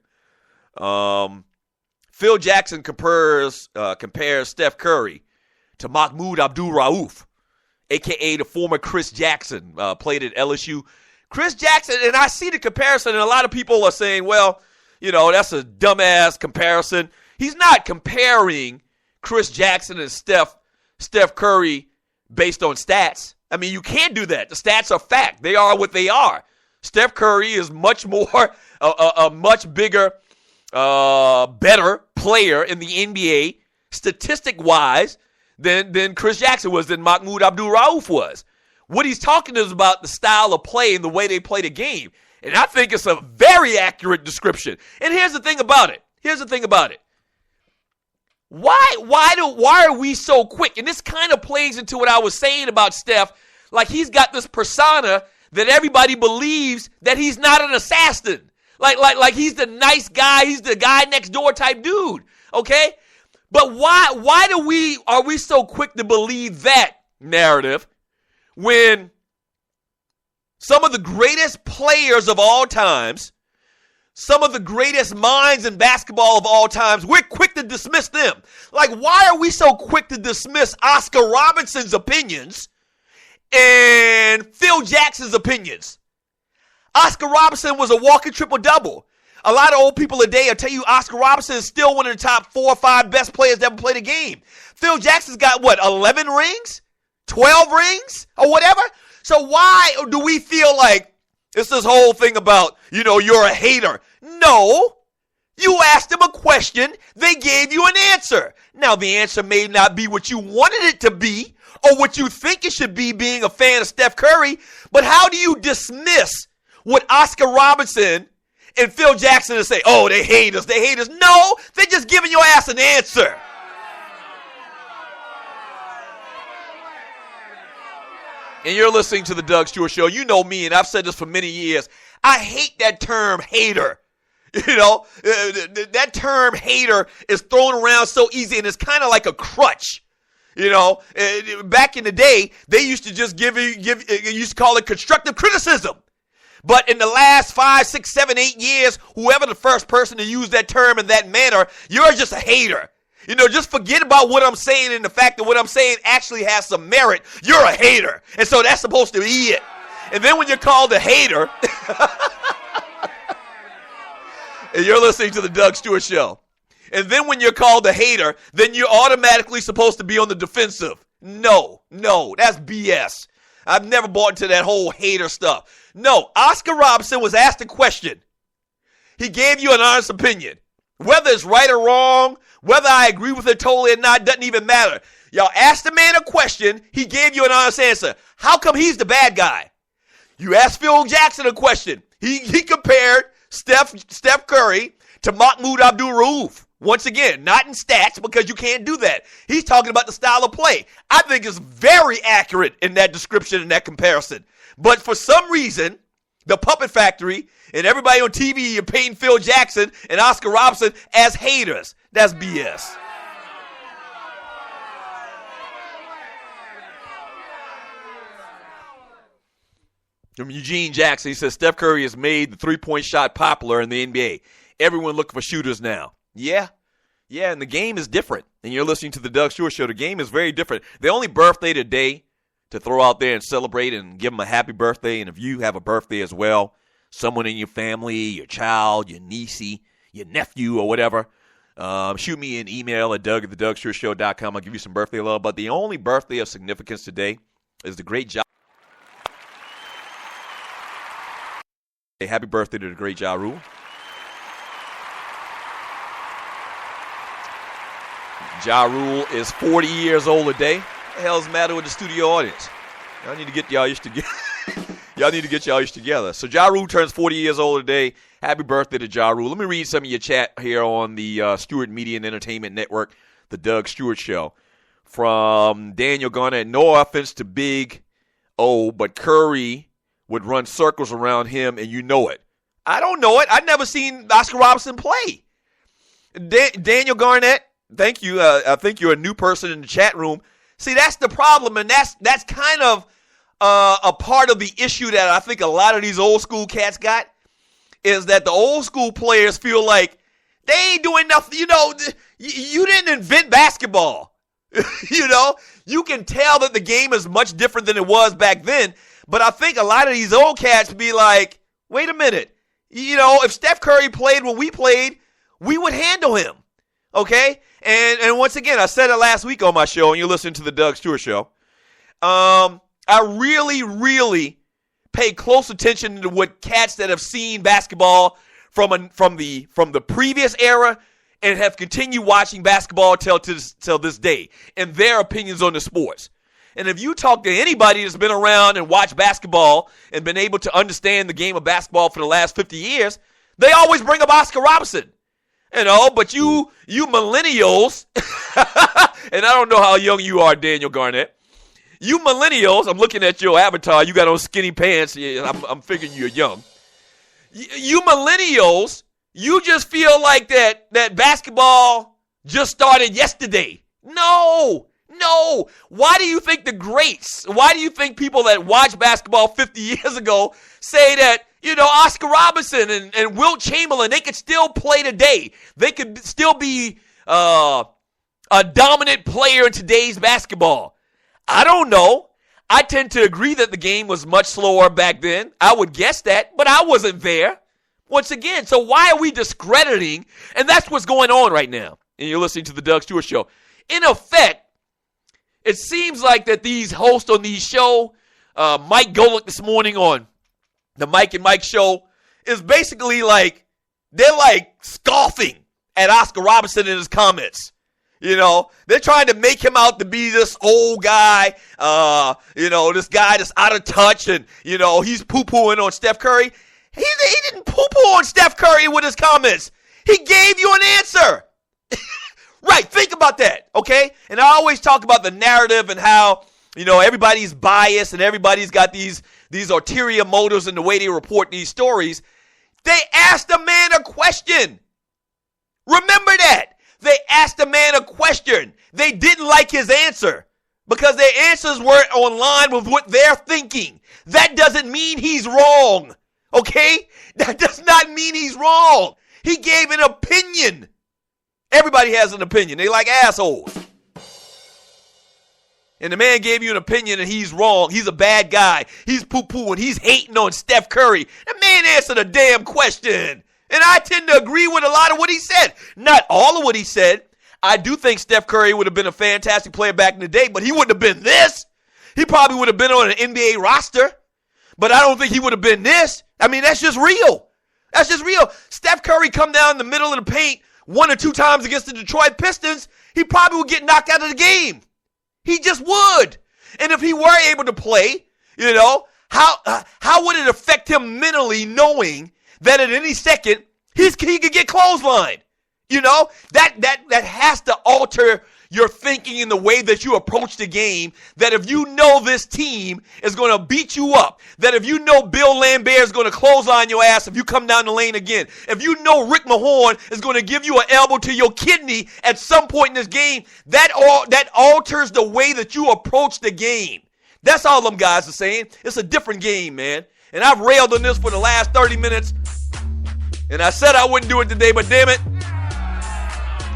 Phil Jackson compares Steph Curry to Mahmoud Abdul-Rauf, a.k.a. the former Chris Jackson, played at LSU. Chris Jackson, and I see the comparison, and a lot of people are saying, well, that's a dumbass comparison. He's not comparing Chris Jackson and Steph Curry based on stats. I mean, you can't do that. The stats are fact. They are what they are. Steph Curry is much more, a much bigger, better player in the NBA, statistic-wise, than Chris Jackson was, than Mahmoud Abdul-Rauf was. What he's talking is about the style of play and the way they play the game. And I think it's a very accurate description. And here's the thing about it. Why are we so quick? And this kind of plays into what I was saying about Steph. Like, he's got this persona that everybody believes that he's not an assassin. Like he's the nice guy, he's the guy next door type dude. Okay? But why are we so quick to believe that narrative when some of the greatest players of all times, some of the greatest minds in basketball of all times, we're quick to dismiss them? Like, why are we so quick to dismiss Oscar Robinson's opinions and Phil Jackson's opinions? Oscar Robinson was a walking triple-double. A lot of old people today will tell you Oscar Robinson is still one of the top 4 or 5 best players that ever played a game. Phil Jackson's got, 11 rings? 12 rings? Or whatever? So why do we feel like it's this whole thing about, you're a hater? No. You asked them a question. They gave you an answer. Now, the answer may not be what you wanted it to be or what you think it should be being a fan of Steph Curry, but how do you dismiss what Oscar Robinson and Phil Jackson and say, oh, they hate us. No, they're just giving your ass an answer. And you're listening to the Doug Stewart Show. You know me, and I've said this for many years. I hate that term hater. That term hater is thrown around so easy, and it's kind of like a crutch. Back in the day, they used to just used to call it constructive criticism. But in the last 5, 6, 7, 8 years, whoever the first person to use that term in that manner, you're just a hater. Just forget about what I'm saying and the fact that what I'm saying actually has some merit. You're a hater. And so that's supposed to be it. And then when you're called a hater, and you're listening to the Doug Stewart Show, and then when you're called a hater, then you're automatically supposed to be on the defensive. No, that's BS. I've never bought into that whole hater stuff. No, Oscar Robinson was asked a question. He gave you an honest opinion. Whether it's right or wrong, whether I agree with it totally or not, doesn't even matter. Y'all asked the man a question. He gave you an honest answer. How come he's the bad guy? You asked Phil Jackson a question. He compared Steph Curry to Mahmoud Abdul-Rauf. Once again, not in stats, because you can't do that. He's talking about the style of play. I think it's very accurate in that description and that comparison. But for some reason, the Puppet Factory and everybody on TV are painting Phil Jackson and Oscar Robinson as haters. That's BS. From Eugene Jackson, he says, Steph Curry has made the three-point shot popular in the NBA. Everyone looking for shooters now. Yeah, and the game is different. And you're listening to the Doug Stewart Show. The game is very different. The only birthday today to throw out there and celebrate and give them a happy birthday. And if you have a birthday as well, someone in your family, your child, your niecey, your nephew, or whatever, shoot me an email at doug@thedougstewartshow.com. I'll give you some birthday love. But the only birthday of significance today is the great Ja. Happy birthday to the great Ja Rule. Ja Rule is 40 years old today. What the hell's the matter with the studio audience? Y'all need to get y'all used together. Y'all need to get y'all used together. So Ja Rule turns 40 years old today. Happy birthday to Ja Rule. Let me read some of your chat here on the Stewart Media and Entertainment Network, the Doug Stewart Show. From Daniel Garnett, no offense to Big O, but Curry would run circles around him, and you know it. I don't know it. I've never seen Oscar Robinson play. Daniel Garnett, thank you. I think you're a new person in the chat room. See, that's the problem, and that's kind of a part of the issue that I think a lot of these old school cats got, is that the old school players feel like they ain't doing nothing. You know, you didn't invent basketball. You know, you can tell that the game is much different than it was back then. But I think a lot of these old cats be like, wait a minute. You know, if Steph Curry played when we played, we would handle him. Okay? And once again, I said it last week on my show, and you're listening to the Doug Stewart Show. I really, really pay close attention to what cats that have seen basketball from the previous era and have continued watching basketball till this day, and their opinions on the sports. And if you talk to anybody that's been around and watched basketball and been able to understand the game of basketball for the last 50 years, they always bring up Oscar Robertson. You know, but you millennials, and I don't know how young you are, Daniel Garnett. You millennials, I'm looking at your avatar. You got on skinny pants. I'm figuring you're young. You millennials, you just feel like that basketball just started yesterday. No. Why do you think the greats, why do you think people that watched basketball 50 years ago say that, you know, Oscar Robertson and Wilt Chamberlain, they could still play today. They could still be a dominant player in today's basketball. I don't know. I tend to agree that the game was much slower back then. I would guess that, but I wasn't there. Once again, so why are we discrediting? And that's what's going on right now. And you're listening to the Doug Stewart Show. In effect, it seems like that these hosts on these show, Mike Golick this morning on the Mike and Mike show, is basically like, they're like scoffing at Oscar Robertson in his comments. You know, they're trying to make him out to be this old guy, you know, this guy that's out of touch, and, you know, he's poo-pooing on Steph Curry. He didn't poo-poo on Steph Curry with his comments. He gave you an answer. Right, think about that, okay? And I always talk about the narrative and how, you know, everybody's biased and everybody's got these ulterior motives in the way they report these stories. They asked the man a question. Remember that. They asked the man a question. They didn't like his answer because their answers weren't on line with what they're thinking. That doesn't mean he's wrong, okay? That does not mean he's wrong. He gave an opinion. Everybody has an opinion. They like assholes. And the man gave you an opinion and he's wrong. He's a bad guy. He's poo-pooing. He's hating on Steph Curry. The man answered a damn question. And I tend to agree with a lot of what he said. Not all of what he said. I do think Steph Curry would have been a fantastic player back in the day, but he wouldn't have been this. He probably would have been on an NBA roster, but I don't think he would have been this. I mean, that's just real. That's just real. Steph Curry come down in the middle of the paint 1 or 2 times against the Detroit Pistons, he probably would get knocked out of the game. He just would. And if he were able to play, you know, how would it affect him mentally knowing that at any second he could get clotheslined? You know, that has to alter your thinking in the way that you approach the game, that if you know this team is going to beat you up, that if you know Bill Lambert is going to clothesline your ass if you come down the lane again, if you know Rick Mahorn is going to give you an elbow to your kidney at some point in this game, that alters the way that you approach the game. That's all them guys are saying. It's a different game, man. And I've railed on this for the last 30 minutes, and I said I wouldn't do it today, but damn it,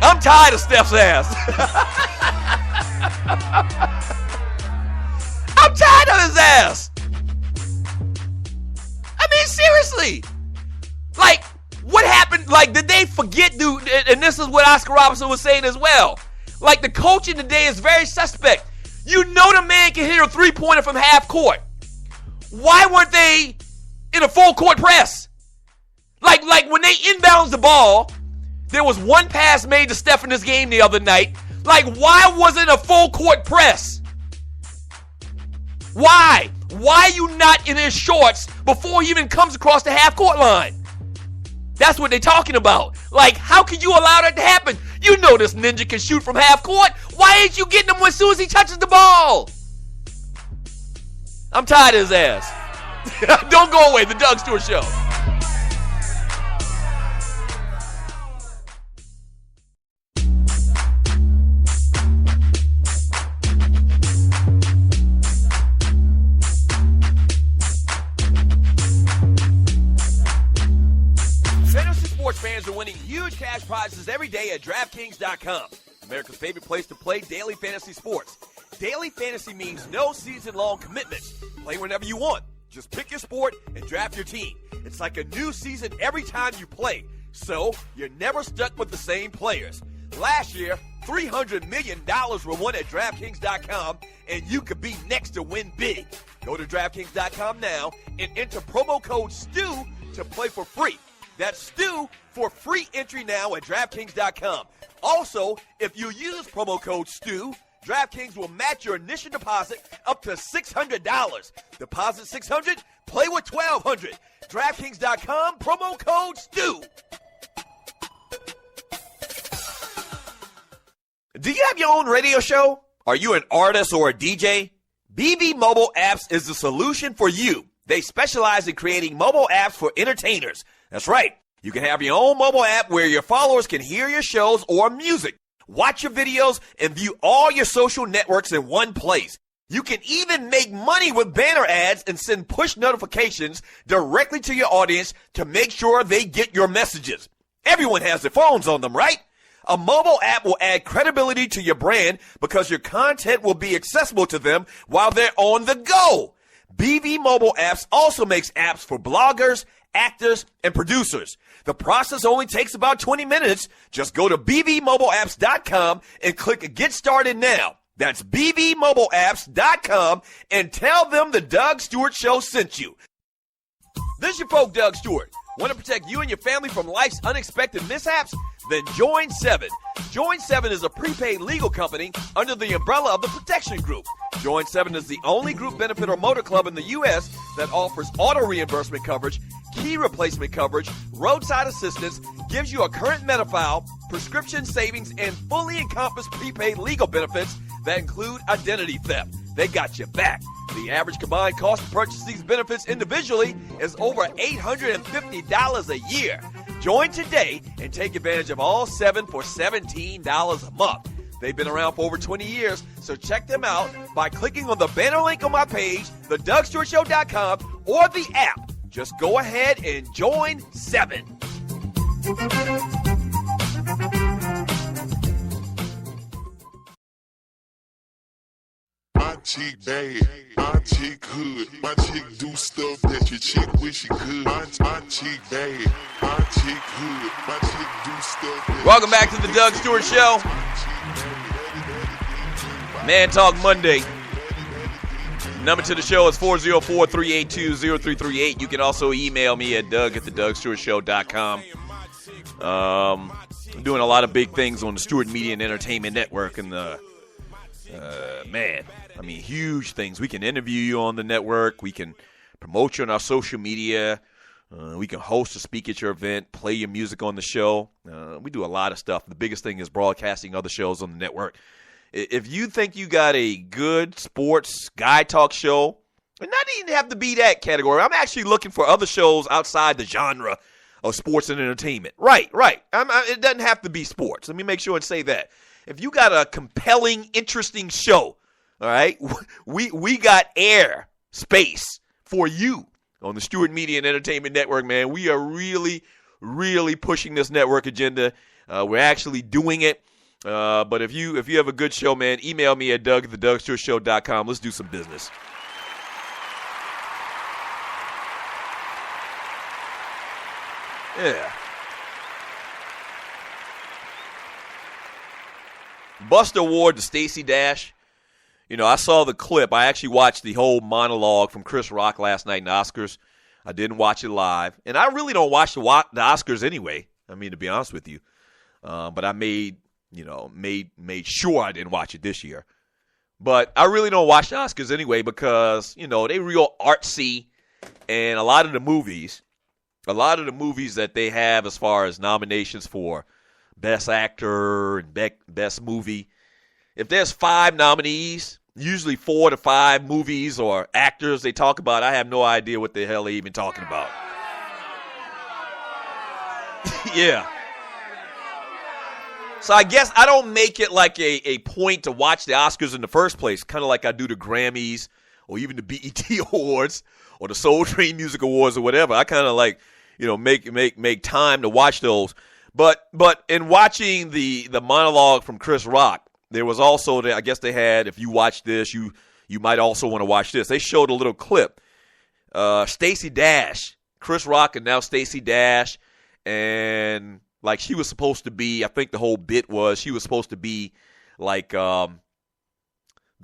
I'm tired of Steph's ass. I'm tired of his ass. I mean, seriously. Like, what happened? Like, did they forget, dude? And this is what Oscar Robertson was saying as well. Like, the coaching today is very suspect. You know the man can hit a three-pointer from half court. Why weren't they in a full court press? Like when they inbounds the ball, there was one pass made to Steph in this game the other night. Like, why wasn't a full court press? Why? Why are you not in his shorts before he even comes across the half court line? That's what they're talking about. Like, how could you allow that to happen? You know this ninja can shoot from half court. Why ain't you getting him as soon as he touches the ball? I'm tired of his ass. Don't go away. The Doug Stewart Show. Fantasy sports fans are winning huge cash prizes every day at DraftKings.com. America's favorite place to play daily fantasy sports. Daily fantasy means no season-long commitments. Play whenever you want. Just pick your sport and draft your team. It's like a new season every time you play, so you're never stuck with the same players. Last year, $300 million were won at DraftKings.com, and you could be next to win big. Go to DraftKings.com now and enter promo code STU to play for free. That's STU for free entry now at DraftKings.com. Also, if you use promo code STU, DraftKings will match your initial deposit up to $600. Deposit $600, play with $1,200. DraftKings.com, promo code STU. Do you have your own radio show? Are you an artist or a DJ? BB Mobile Apps is the solution for you. They specialize in creating mobile apps for entertainers. That's right. You can have your own mobile app where your followers can hear your shows or music, watch your videos, and view all your social networks in one place. You can even make money with banner ads and send push notifications directly to your audience to make sure they get your messages. Everyone has their phones on them, right? A mobile app will add credibility to your brand because your content will be accessible to them while they're on the go. BV Mobile Apps also makes apps for bloggers, actors, and producers. The process only takes about 20 minutes. Just go to bvmobileapps.com and click Get Started Now. That's bvmobileapps.com and tell them the Doug Stewart Show sent you. This is your folk, Doug Stewart. Want to protect you and your family from life's unexpected mishaps? Then join 7. Join 7 is a prepaid legal company under the umbrella of the Protection Group. Join 7 is the only group benefit or motor club in the U.S. that offers auto reimbursement coverage, key replacement coverage, roadside assistance, gives you a current Medi-File, prescription savings, and fully encompassed prepaid legal benefits that include identity theft. They got your back. The average combined cost to purchase these benefits individually is over $850 a year. Join today and take advantage of all 7 for $17 a month. They've been around for over 20 years, so check them out by clicking on the banner link on my page, thedougstewartshow.com, or the app. Just go ahead and join 7. My chick bad, my chick hood, my chick do stuff that your chick wish she could. My chick bad, my chick hood, my chick do stuff that Welcome back to the Doug Stewart Show. Man Talk Monday. Number to the show is 404-382-0338. You can also email me at doug@thedougstewartshow.com. I'm doing a lot of big things on the Stewart Media and Entertainment Network, and huge things. We can interview you on the network. We can promote you on our social media. We can host or speak at your event, play your music on the show. We do a lot of stuff. The biggest thing is broadcasting other shows on the network. If you think you got a good sports guy talk show, and not even have to be that category, I'm actually looking for other shows outside the genre of sports and entertainment. Right. It doesn't have to be sports. Let me make sure and say that. If you got a compelling, interesting show, all right, we got air space for you on the Stewart Media and Entertainment Network, man. We are really, really pushing this network agenda. We're actually doing it. But if you have a good show, man, email me at doug@thedougstewartshow.com. Let's do some business. Yeah. Buster Award to Stacey Dash. You know, I saw the clip. I actually watched the whole monologue from Chris Rock last night in the Oscars. I didn't watch it live. And I really don't watch the Oscars anyway, I mean, to be honest with you. But I made sure I didn't watch it this year. But I really don't watch the Oscars anyway because, you know, they real artsy. And a lot of the movies that they have as far as nominations for Best Actor and Best Movie, if there's 5 nominees, usually 4 to 5 movies or actors they talk about, I have no idea what the hell they're even talking about. Yeah. So I guess I don't make it like a point to watch the Oscars in the first place, kind of like I do the Grammys or even the BET Awards or the Soul Train Music Awards or whatever. I kind of like, you know, make time to watch those. But in watching the monologue from Chris Rock, there was also, I guess they had, if you watch this, you might also want to watch this. They showed a little clip. Stacey Dash, Chris Rock and now Stacey Dash, and like she was supposed to be, I think the whole bit was she was supposed to be like the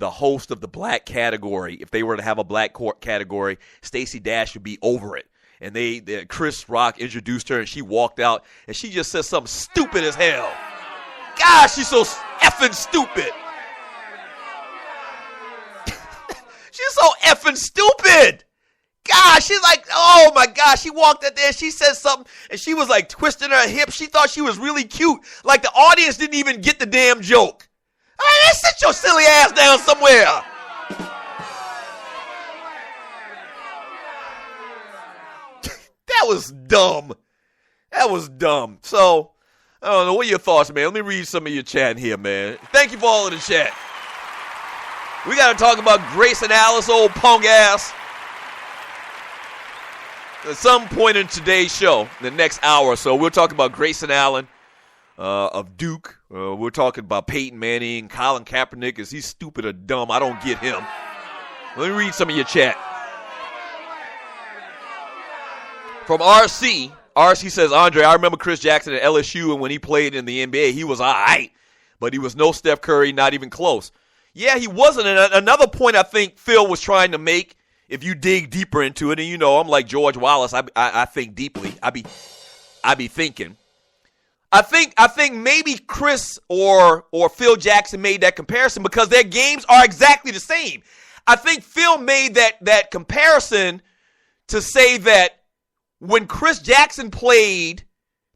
host of the black category. If they were to have a black court category, Stacey Dash would be over it. And Chris Rock introduced her, and she walked out, and she just said something stupid as hell. Gosh, she's so effing stupid. She's so effing stupid. Gosh, she's like, oh my gosh, she walked out there, she said something, and she was like twisting her hips. She thought she was really cute. Like the audience didn't even get the damn joke. All right, sit your silly ass down somewhere. That was dumb. That was dumb. So, I don't know. What are your thoughts, man? Let me read some of your chat here, man. Thank you for all of the chat. We got to talk about Greyson Allen's old punk ass. At some point in today's show, the next hour or so, we'll talk about Greyson Allen of Duke. We're talking about Peyton Manning, Colin Kaepernick. Is he stupid or dumb? I don't get him. Let me read some of your chat. From RC. RC says, Andre, I remember Chris Jackson at LSU, and when he played in the NBA, he was all right, but he was no Steph Curry, not even close. Yeah, he wasn't. And another point I think Phil was trying to make, if you dig deeper into it, and you know I'm like George Wallace, I think deeply. I be thinking. I think maybe Chris or Phil Jackson made that comparison because their games are exactly the same. I think Phil made that comparison to say that when Chris Jackson played,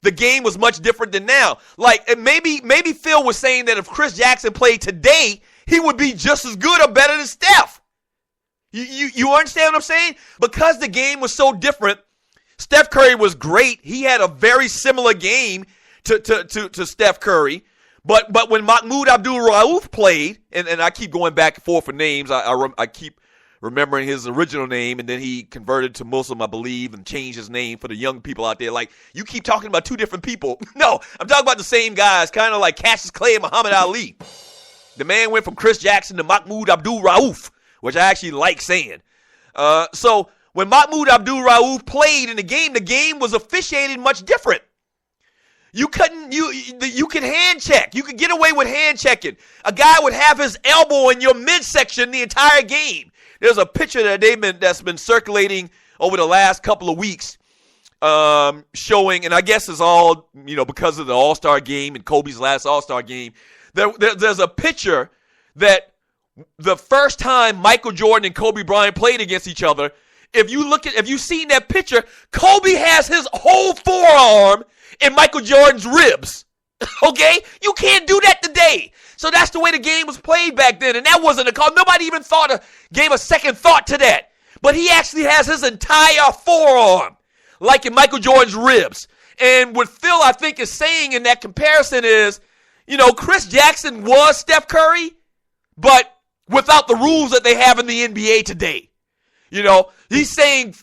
the game was much different than now. Like maybe Phil was saying that if Chris Jackson played today, he would be just as good or better than Steph. You understand what I'm saying? Because the game was so different, Steph Curry was great. He had a very similar game to Steph Curry. But when Mahmoud Abdul-Rauf played, and I keep going back and forth for names, I keep remembering his original name, and then he converted to Muslim, I believe, and changed his name for the young people out there. Like, you keep talking about two different people. No, I'm talking about the same guys, kind of like Cassius Clay and Muhammad Ali. The man went from Chris Jackson to Mahmoud Abdul-Rauf, which I actually like saying. So when Mahmoud Abdul-Rauf played in the game was officiated much different. You could hand check. You could get away with hand checking. A guy would have his elbow in your midsection the entire game. There's a picture that's been circulating over the last couple of weeks, showing, and I guess it's all because of the All-Star game and Kobe's last All-Star game. There's a picture that the first time Michael Jordan and Kobe Bryant played against each other, if you've seen that picture, Kobe has his whole forearm in Michael Jordan's ribs. Okay? You can't do that today. So that's the way the game was played back then, and that wasn't a call. Nobody even gave a second thought to that. But he actually has his entire forearm, like in Michael Jordan's ribs. And what Phil, I think, is saying in that comparison is, Chris Jackson was Steph Curry, but without the rules that they have in the NBA today. He's saying,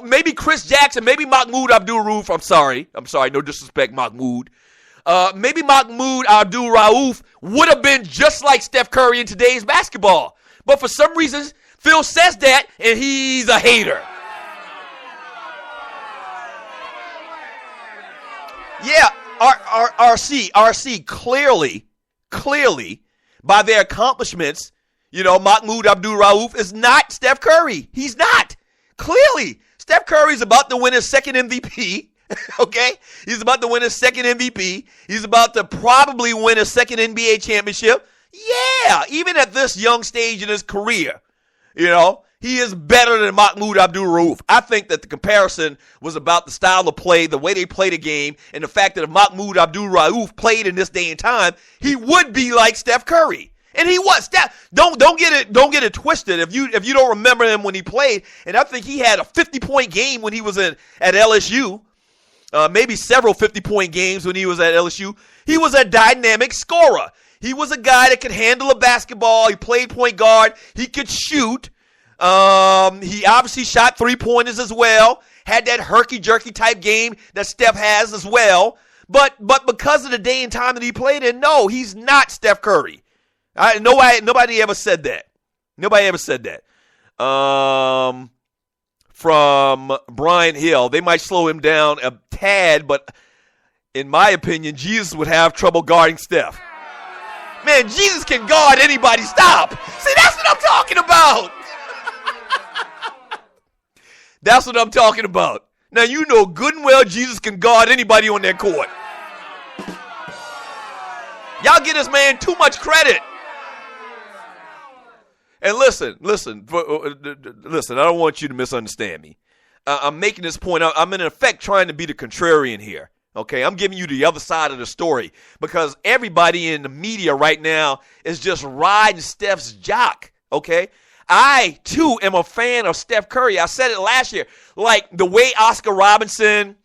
maybe Chris Jackson, maybe Mahmoud Abdul-Rauf, I'm sorry, no disrespect, Mahmoud. Maybe Mahmoud Abdul-Rauf would have been just like Steph Curry in today's basketball. But for some reason, Phil says that, and he's a hater. Yeah, RC, clearly, by their accomplishments, Mahmoud Abdul-Rauf is not Steph Curry. He's not. Clearly, Steph Curry's about to win his second MVP. Okay? He's about to win his second MVP. He's about to probably win a second NBA championship. Yeah, even at this young stage in his career, he is better than Mahmoud Abdul-Rauf. I think that the comparison was about the style of play, the way they play the game, and the fact that if Mahmoud Abdul-Rauf played in this day and time, he would be like Steph Curry. And he was. Don't get it twisted. If you don't remember him when he played, and I think he had a 50-point game when he was at LSU. Maybe several 50-point games when he was at LSU. He was a dynamic scorer. He was a guy that could handle a basketball. He played point guard. He could shoot. He obviously shot three-pointers as well. Had that herky-jerky type game that Steph has as well. But because of the day and time that he played in, no, he's not Steph Curry. Nobody ever said that. Nobody ever said that. From Brian Hill, they might slow him down a tad, but in my opinion, Jesus would have trouble guarding Steph. Man, Jesus can guard anybody. Stop. See, that's what I'm talking about. That's what I'm talking about. Now, you know good and well Jesus can guard anybody on that court. Y'all give this man too much credit. And listen, I don't want you to misunderstand me. I'm making this point. I'm in effect trying to be the contrarian here. Okay, I'm giving you the other side of the story because everybody in the media right now is just riding Steph's jock. Okay, I too am a fan of Steph Curry. I said it last year. Like the way Oscar Robinson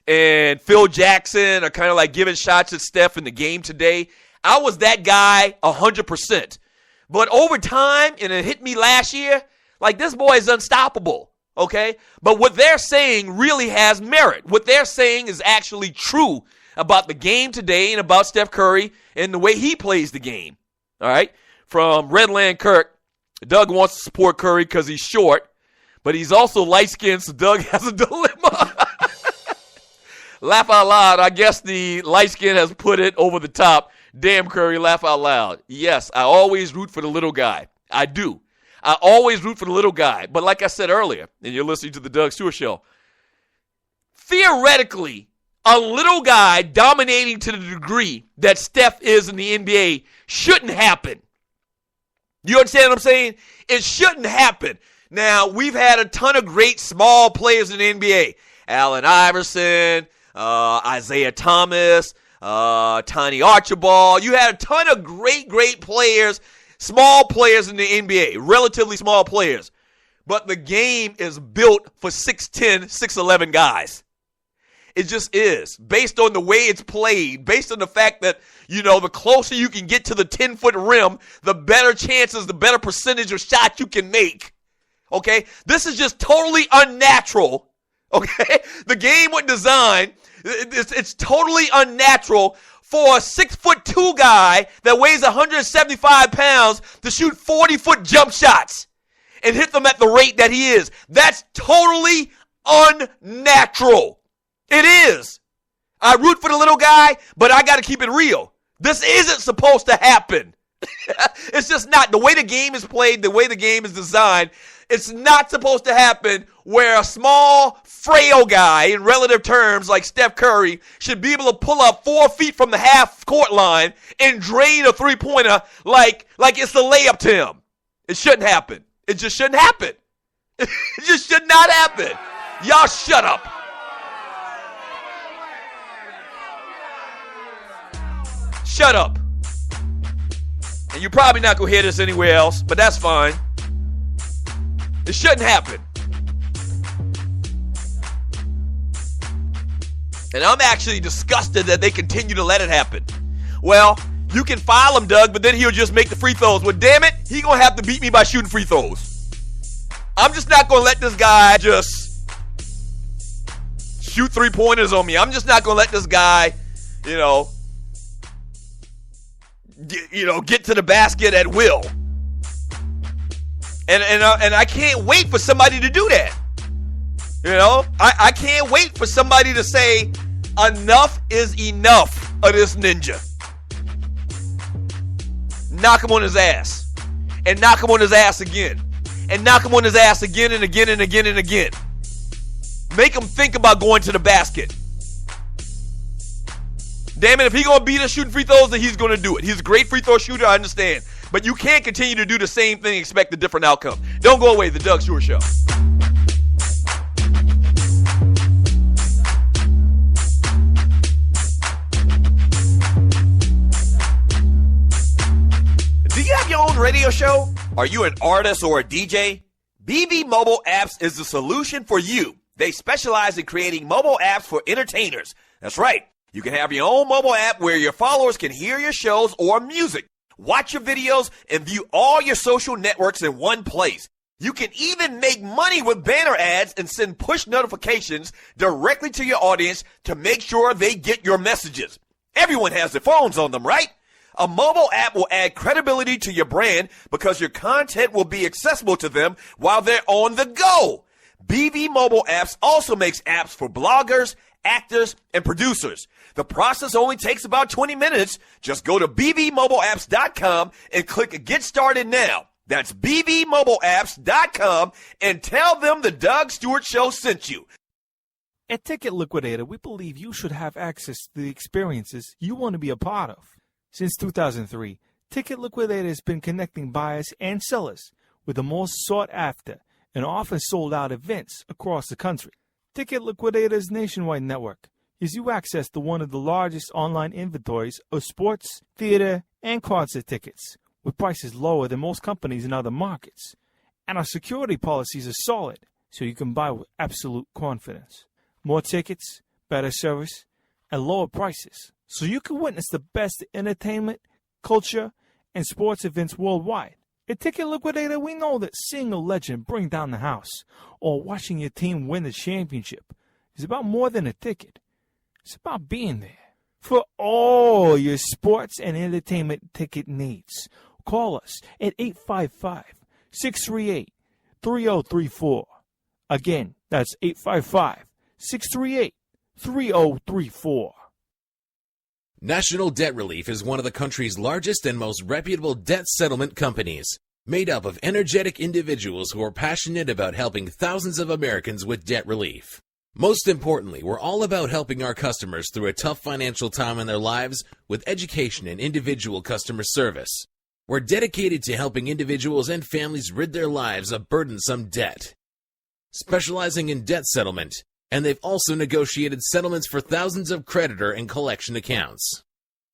and Phil Jackson are kind of like giving shots at Steph in the game today. I was that guy 100%. But over time, and it hit me last year, like this boy is unstoppable, okay? But what they're saying really has merit. What they're saying is actually true about the game today and about Steph Curry and the way he plays the game, all right? From Redland Kirk, Doug wants to support Curry because he's short, but he's also light-skinned, so Doug has a dilemma. Laugh out loud. I guess the light skin has put it over the top. Damn, Curry, laugh out loud. Yes, I always root for the little guy. I do. I always root for the little guy. But like I said earlier, and you're listening to the Doug Stewart Show, theoretically, a little guy dominating to the degree that Steph is in the NBA shouldn't happen. You understand what I'm saying? It shouldn't happen. Now, we've had a ton of great small players in the NBA. Allen Iverson, Isaiah Thomas, Tiny Archibald. You had a ton of great players, small players in the NBA, relatively small players. But the game is built for 6'10", 6'11 guys. It just is. Based on the way it's played, based on the fact that, you know, the closer you can get to the 10-foot rim, the better chances, the better percentage of shots you can make. Okay? This is just totally unnatural. Okay? The game was designed, it's totally unnatural for a 6'2" guy that weighs 175 pounds to shoot 40-foot jump shots and hit them at the rate that he is. That's totally unnatural. It is. I root for the little guy, but I got to keep it real. This isn't supposed to happen. It's just not. The way the game is played, the way the game is designed, it's not supposed to happen where a small, frail guy, in relative terms, like Steph Curry, should be able to pull up 4 feet from the half-court line and drain a three-pointer like it's the layup to him. It shouldn't happen. It just shouldn't happen. It just should not happen. Y'all shut up. Shut up. And you're probably not going to hear this anywhere else, but that's fine. It shouldn't happen. And I'm actually disgusted that they continue to let it happen. Well, you can file him, Doug, but then he'll just make the free throws. Well, damn it, he's going to have to beat me by shooting free throws. I'm just not going to let this guy just shoot three-pointers on me. I'm just not going to let this guy, get to the basket at will. And I can't wait for somebody to do that. I can't wait for somebody to say, enough is enough of this ninja. Knock him on his ass. And knock him on his ass again. And knock him on his ass again and again and again and again. Make him think about going to the basket. Damn it, if he's going to beat us shooting free throws, then he's going to do it. He's a great free throw shooter, I understand. But you can't continue to do the same thing and expect a different outcome. Don't go away, the Doug Stewart Show. Do you have your own radio show? Are you an artist or a DJ? BB Mobile Apps is the solution for you. They specialize in creating mobile apps for entertainers. That's right. You can have your own mobile app where your followers can hear your shows or music, watch your videos, and view all your social networks in one place. You can even make money with banner ads and send push notifications directly to your audience to make sure they get your messages. Everyone has their phones on them, right? A mobile app will add credibility to your brand because your content will be accessible to them while they're on the go. BV Mobile Apps also makes apps for bloggers, actors, and producers. The process only takes about 20 minutes. Just go to bvmobileapps.com and click Get Started Now. That's bvmobileapps.com and tell them the Doug Stewart Show sent you. At Ticket Liquidator, we believe you should have access to the experiences you want to be a part of. Since 2003, Ticket Liquidator has been connecting buyers and sellers with the most sought-after and often sold-out events across the country. Ticket Liquidator's nationwide network gives you access to one of the largest online inventories of sports, theater, and concert tickets, with prices lower than most companies in other markets. And our security policies are solid, so you can buy with absolute confidence. More tickets, better service, and lower prices, so you can witness the best entertainment, culture, and sports events worldwide. At Ticket Liquidator, we know that seeing a legend bring down the house or watching your team win the championship is about more than a ticket. It's about being there. For all your sports and entertainment ticket needs, call us at 855-638-3034. Again, that's 855-638-3034. National Debt Relief is one of the country's largest and most reputable debt settlement companies, made up of energetic individuals who are passionate about helping thousands of Americans with debt relief. Most importantly, we're all about helping our customers through a tough financial time in their lives with education and individual customer service. We're dedicated to helping individuals and families rid their lives of burdensome debt. Specializing in debt settlement, and they've also negotiated settlements for thousands of creditor and collection accounts.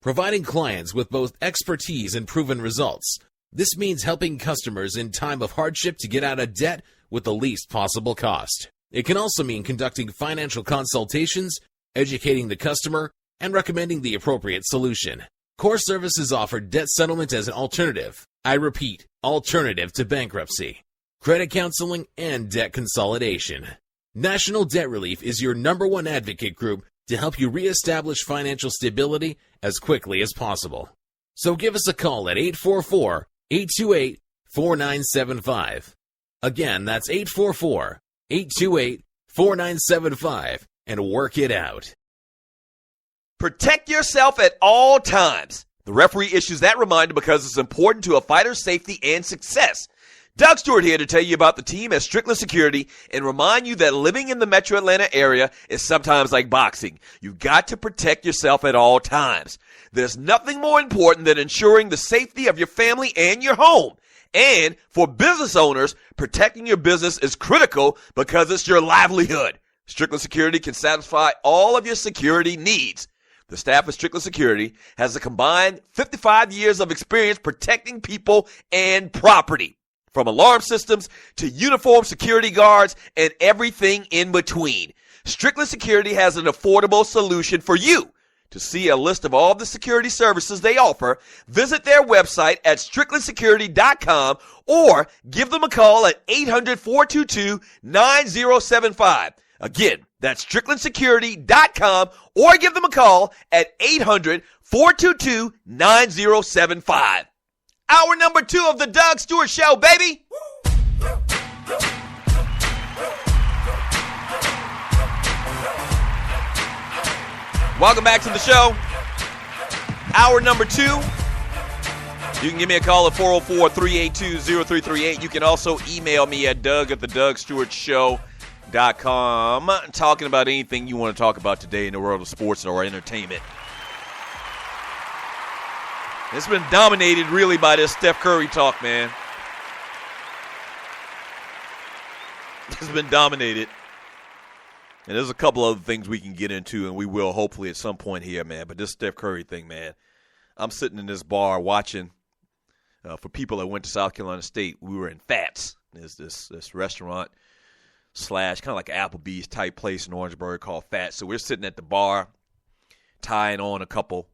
Providing clients with both expertise and proven results, this means helping customers in time of hardship to get out of debt with the least possible cost. It can also mean conducting financial consultations, educating the customer, and recommending the appropriate solution. Core Services offer debt settlement as an alternative. I repeat, alternative to bankruptcy, credit counseling, and debt consolidation. National Debt Relief is your #1 advocate group to help you reestablish financial stability as quickly as possible. So give us a call at 844-828-4975. Again, that's 844-828-4975, and work it out. Protect yourself at all times. The referee issues that reminder because it's important to a fighter's safety and success. Doug Stewart here to tell you about the team at Strickland Security and remind you that living in the metro Atlanta area is sometimes like boxing. You've got to protect yourself at all times. There's nothing more important than ensuring the safety of your family and your home. And for business owners, protecting your business is critical because it's your livelihood. Strickland Security can satisfy all of your security needs. The staff of Strickland Security has a combined 55 years of experience protecting people and property, from alarm systems to uniformed security guards and everything in between. Strickland Security has an affordable solution for you. To see a list of all the security services they offer, visit their website at stricklandsecurity.com or give them a call at 800-422-9075. Again, that's stricklandsecurity.com or give them a call at 800-422-9075. Hour number 2 of the Doug Stewart Show, baby. Welcome back to the show. Hour number 2. You can give me a call at 404-382-0338. You can also email me at doug@thedugstewartshow.com, talking about anything you want to talk about today in the world of sports or entertainment. It's been dominated really by this Steph Curry talk, man. It's been dominated. And there's a couple other things we can get into, and we will hopefully at some point here, man. But this Steph Curry thing, man, I'm sitting in this bar watching. For people that went to South Carolina State, we were in Fats. There's this restaurant / kind of like an Applebee's type place in Orangeburg called Fats. So we're sitting at the bar, tying on a couple.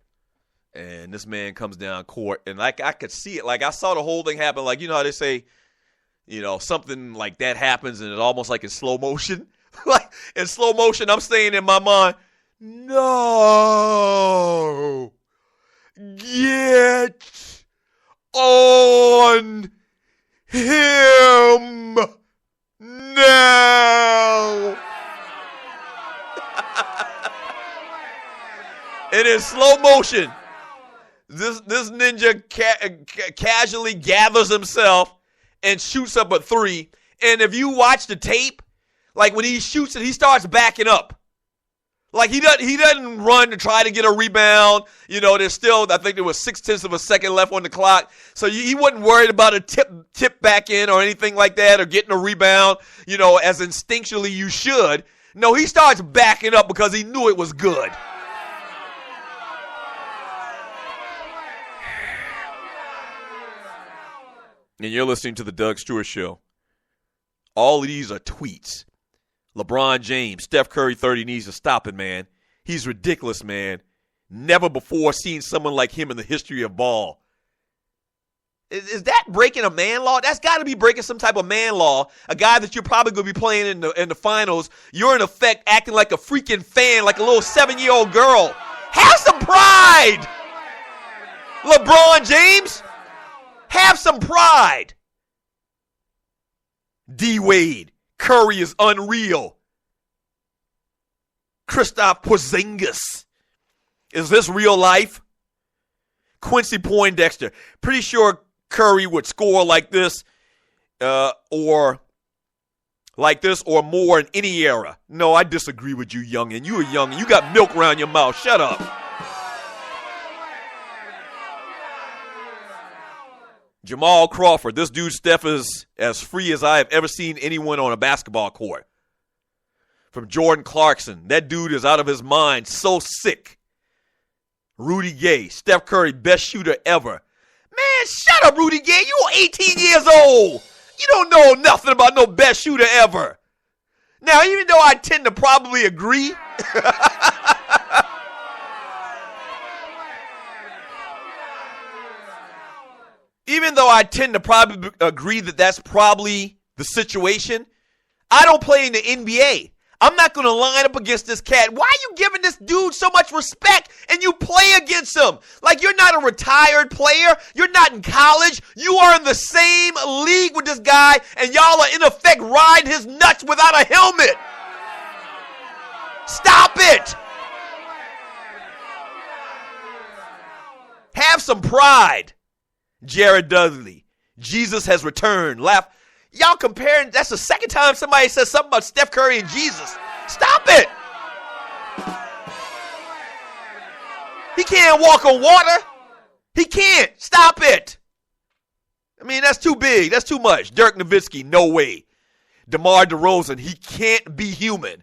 And this man comes down court, and like I could see it. Like I saw the whole thing happen. Like, you know how they say, something like that happens and it's almost like in slow motion. Like in slow motion, I'm saying in my mind, no, get on him now. And in slow motion, this ninja casually gathers himself and shoots up a 3. And if you watch the tape, like when he shoots it, he starts backing up. Like he doesn't run to try to get a rebound. There's still, I think there was 0.6 of a second left on the clock. So he wasn't worried about a tip back in or anything like that or getting a rebound, as instinctually you should. No, he starts backing up because he knew it was good. And you're listening to the Doug Stewart Show. All of these are tweets. LeBron James, Steph Curry 30 needs to stop it, man. He's ridiculous, man. Never before seen someone like him in the history of ball. Is that breaking a man law? That's got to be breaking some type of man law. A guy that you're probably going to be playing in the finals, you're in effect acting like a freaking fan, like a little 7-year-old girl. Have some pride! LeBron James, have some pride. D-Wade, Curry is unreal. Kristaps Porzingis. Is this real life? Quincy Poindexter. Pretty sure Curry would score like this or more in any era. No, I disagree with you, youngin'. You a youngin'. You got milk around your mouth. Shut up. Jamal Crawford. This dude, Steph, is as free as I have ever seen anyone on a basketball court. From Jordan Clarkson. That dude is out of his mind. So sick. Rudy Gay. Steph Curry, best shooter ever. Man, shut up, Rudy Gay. You are 18 years old. You don't know nothing about no best shooter ever. Now, even though I tend to probably agree. Even though I tend to probably agree that that's probably the situation, I don't play in the NBA. I'm not going to line up against this cat. Why are you giving this dude so much respect and you play against him? Like you're not a retired player. You're not in college. You are in the same league with this guy and y'all are in effect riding his nuts without a helmet. Stop it. Have some pride. Jared Dudley. Jesus has returned. Laugh. Y'all comparing, that's the second time somebody says something about Steph Curry and Jesus. Stop it. He can't walk on water. He can't. Stop it. I mean, that's too big. That's too much. Dirk Nowitzki, no way. DeMar DeRozan, he can't be human.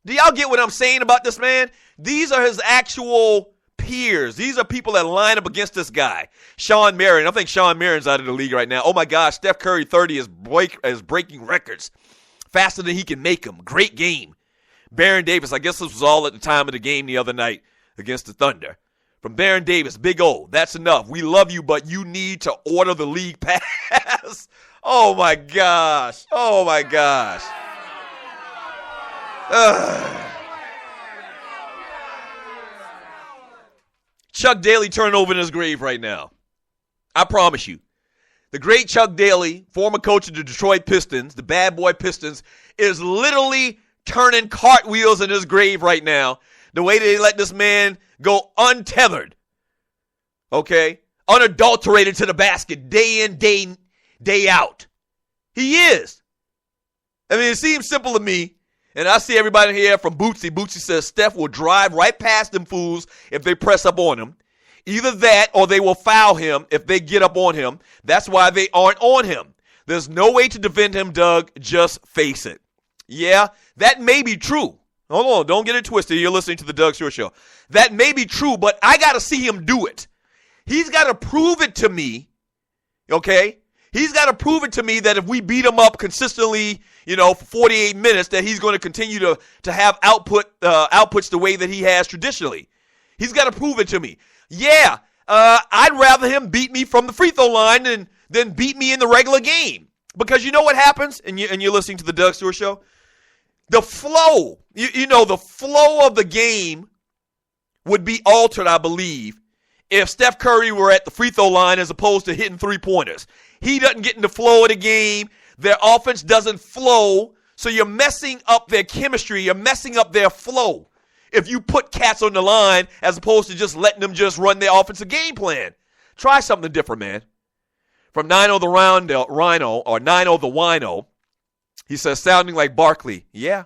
Do y'all get what I'm saying about this man? These are his actual peers. These are people that line up against this guy. Sean Marion. I think Sean Marion's out of the league right now. Oh my gosh, Steph Curry 30 is breaking records faster than he can make them. Great game. Baron Davis. I guess this was all at the time of the game the other night against the Thunder. From Baron Davis, Big O. That's enough. We love you, but you need to order the league pass. Oh my gosh. Oh my gosh. Chuck Daly turning over in his grave right now. I promise you. The great Chuck Daly, former coach of the Detroit Pistons, the bad boy Pistons, is literally turning cartwheels in his grave right now. The way they let this man go untethered. Okay? Unadulterated to the basket day in, day out. He is. I mean, it seems simple to me. And I see everybody here from Bootsy. Bootsy says Steph will drive right past them fools if they press up on him. Either that or they will foul him if they get up on him. That's why they aren't on him. There's no way to defend him, Doug. Just face it. Yeah, that may be true. Hold on, don't get it twisted. You're listening to the Doug Stewart Show. That may be true, but I got to see him do it. He's got to prove it to me, okay? He's got to prove it to me that if we beat him up consistently, for 48 minutes, that he's going to continue to have outputs the way that he has traditionally. He's got to prove it to me. Yeah, I'd rather him beat me from the free throw line than then beat me in the regular game. Because you know what happens, and you're listening to the Doug Stewart Show? The flow, the flow of the game would be altered, I believe, if Steph Curry were at the free throw line as opposed to hitting three-pointers. He doesn't get in the flow of the game. Their offense doesn't flow, so you're messing up their chemistry. You're messing up their flow if you put cats on the line as opposed to just letting them just run their offensive game plan. Try something different, man. From 9-0 the Rhino, or 9-0 the Wino, he says, sounding like Barkley. Yeah,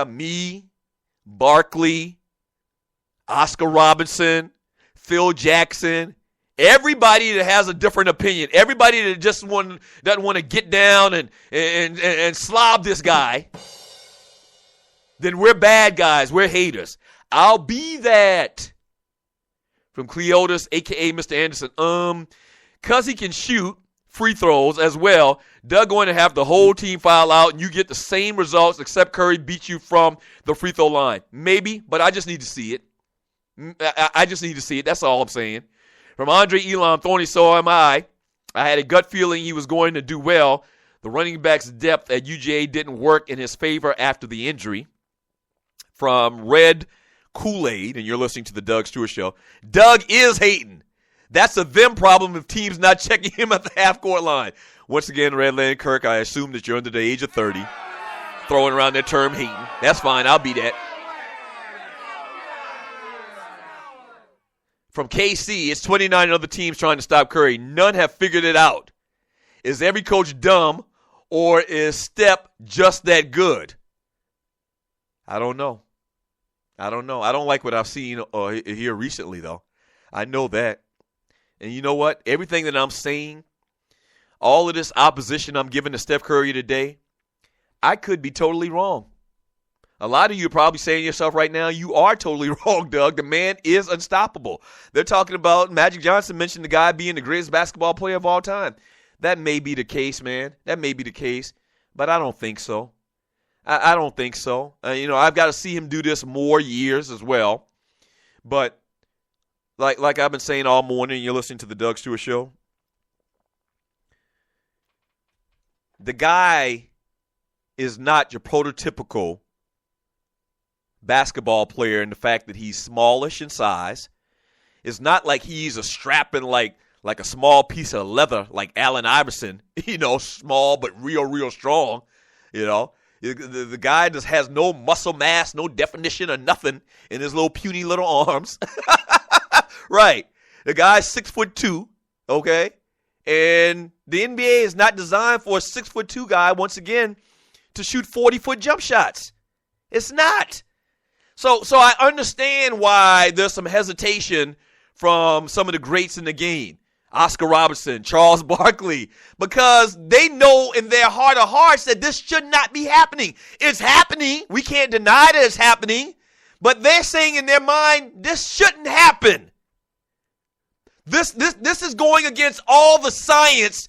me, Barkley, Oscar Robertson, Phil Jackson, everybody that has a different opinion, everybody that just doesn't want to get down and slob this guy, then we're bad guys, we're haters. I'll be that. From Cleotis, a.k.a. Mr. Anderson, because he can shoot free throws as well, Doug going to have the whole team file out and you get the same results except Curry beats you from the free throw line. Maybe, but I just need to see it. I just need to see it. That's all I'm saying. From Andre Elam, Thorny, so am I. I had a gut feeling he was going to do well. The running back's depth at UGA didn't work in his favor after the injury. From Red Kool-Aid, and you're listening to the Doug Stewart Show, Doug is hating. That's a them problem if teams not checking him at the half-court line. Once again, Redland Kirk, I assume that you're under the age of 30. Throwing around that term hating. That's fine. I'll be that. From KC, it's 29 other teams trying to stop Curry. None have figured it out. Is every coach dumb, or is Step just that good? I don't know. I don't like what I've seen here recently, though. I know that. And you know what? Everything that I'm saying, all of this opposition I'm giving to Steph Curry today, I could be totally wrong. A lot of you are probably saying to yourself right now, you are totally wrong, Doug. The man is unstoppable. They're talking about, Magic Johnson mentioned the guy being the greatest basketball player of all time. That may be the case, man. That may be the case. But I don't think so. I don't think so. I've got to see him do this more years as well. But like I've been saying all morning, you're listening to the Doug Stewart Show, the guy is not your prototypical basketball player in the fact that he's smallish in size. It's not like he's a strapping like a small piece of leather like Allen Iverson, small but real strong, The guy just has no muscle mass, no definition or nothing in his little puny little arms. Right. The guy's 6'2", okay? And the NBA is not designed for a 6'2" guy, once again, to shoot 40-foot jump shots. It's not. So I understand why there's some hesitation from some of the greats in the game. Oscar Robertson, Charles Barkley, because they know in their heart of hearts that this should not be happening. It's happening. We can't deny that it's happening, but they're saying in their mind, this shouldn't happen. This is going against all the science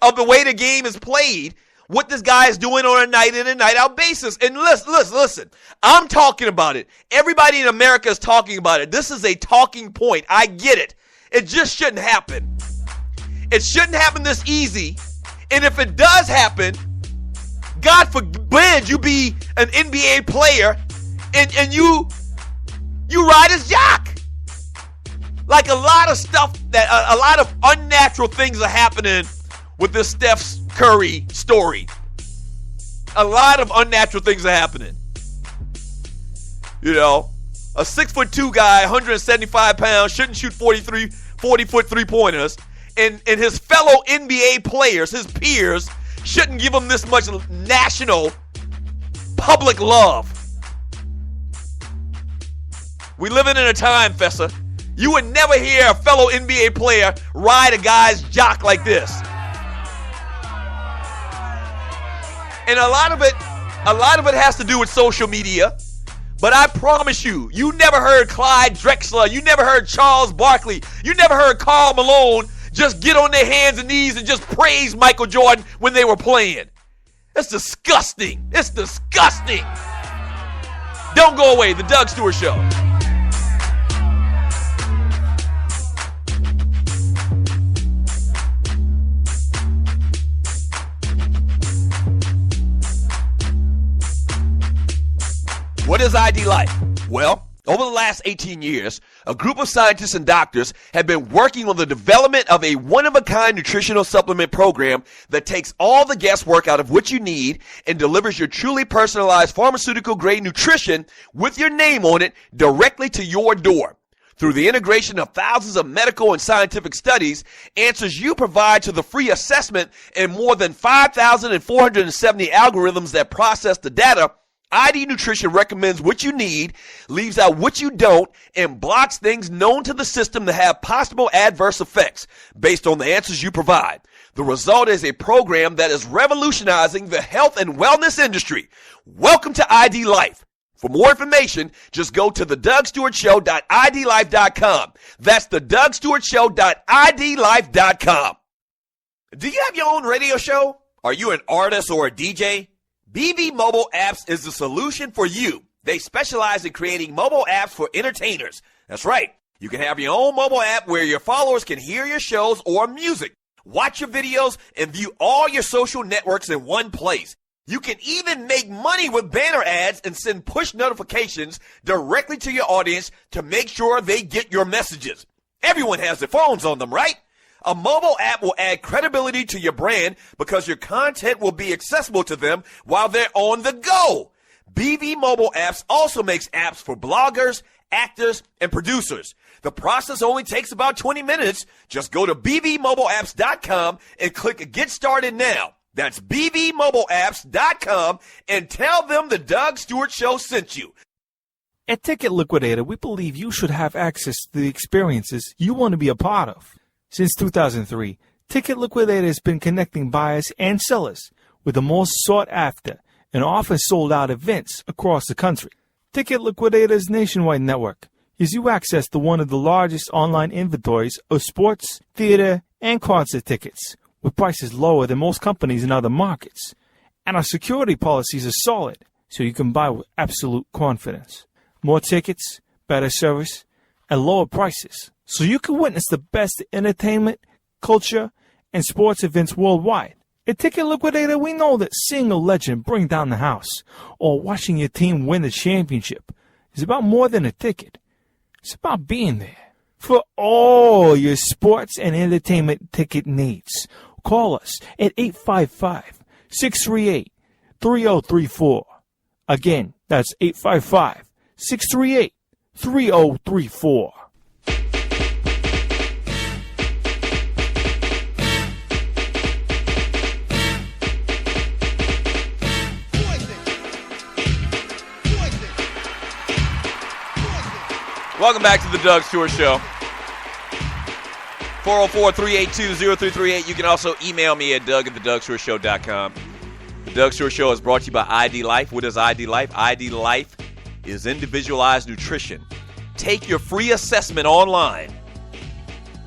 of the way the game is played, what this guy is doing on a night in and night out basis. And listen, I'm talking about it. Everybody in America is talking about it. This is a talking point. I get it. It just shouldn't happen. It shouldn't happen this easy. And if it does happen, God forbid you be an NBA player and you ride his jock. Like a lot of stuff, a lot of unnatural things are happening with this Steph Curry story. A lot of unnatural things are happening. A 6'2" guy, 175 pounds, shouldn't shoot 40-foot three-pointers, and his fellow NBA players, his peers, shouldn't give him this much national public love. We living in a time, Fessa. You would never hear a fellow NBA player ride a guy's jock like this. And a lot of it has to do with social media. But I promise you, you never heard Clyde Drexler, you never heard Charles Barkley, you never heard Karl Malone just get on their hands and knees and just praise Michael Jordan when they were playing. It's disgusting. It's disgusting. Don't go away. The Doug Stewart Show. What is ID Life? Well, over the last 18 years, a group of scientists and doctors have been working on the development of a one-of-a-kind nutritional supplement program that takes all the guesswork out of what you need and delivers your truly personalized pharmaceutical-grade nutrition with your name on it directly to your door. Through the integration of thousands of medical and scientific studies, answers you provide to the free assessment, and more than 5,470 algorithms that process the data, ID Nutrition recommends what you need, leaves out what you don't, and blocks things known to the system to have possible adverse effects based on the answers you provide. The result is a program that is revolutionizing the health and wellness industry. Welcome to ID Life. For more information, just go to thedougstewartshow.idlife.com. That's thedougstewartshow.idlife.com. Do you have your own radio show? Are you an artist or a DJ? BB Mobile Apps is the solution for you. They specialize in creating mobile apps for entertainers. That's right. You can have your own mobile app where your followers can hear your shows or music, watch your videos, and view all your social networks in one place. You can even make money with banner ads and send push notifications directly to your audience to make sure they get your messages. Everyone has their phones on them, right? A mobile app will add credibility to your brand because your content will be accessible to them while they're on the go. BV Mobile Apps also makes apps for bloggers, actors, and producers. The process only takes about 20 minutes. Just go to bvmobileapps.com and click Get Started Now. That's bvmobileapps.com and tell them the Doug Stewart Show sent you. At Ticket Liquidator, we believe you should have access to the experiences you want to be a part of. Since 2003, Ticket Liquidator has been connecting buyers and sellers with the most sought-after and often sold-out events across the country. Ticket Liquidator's nationwide network gives you access to one of the largest online inventories of sports, theater, and concert tickets with prices lower than most companies in other markets. And our security policies are solid, so you can buy with absolute confidence. More tickets, better service, and lower prices, so you can witness the best entertainment, culture, and sports events worldwide. At Ticket Liquidator, we know that seeing a legend bring down the house or watching your team win the championship is about more than a ticket. It's about being there. For all your sports and entertainment ticket needs, call us at 855-638-3034. Again, that's 855-638-3034. Welcome back to the Doug Stewart Show. 404-382-0338. You can also email me at doug@thedougstewartshow.com. The Doug Stewart Show is brought to you by ID Life. What is ID Life? ID Life is individualized nutrition. Take your free assessment online.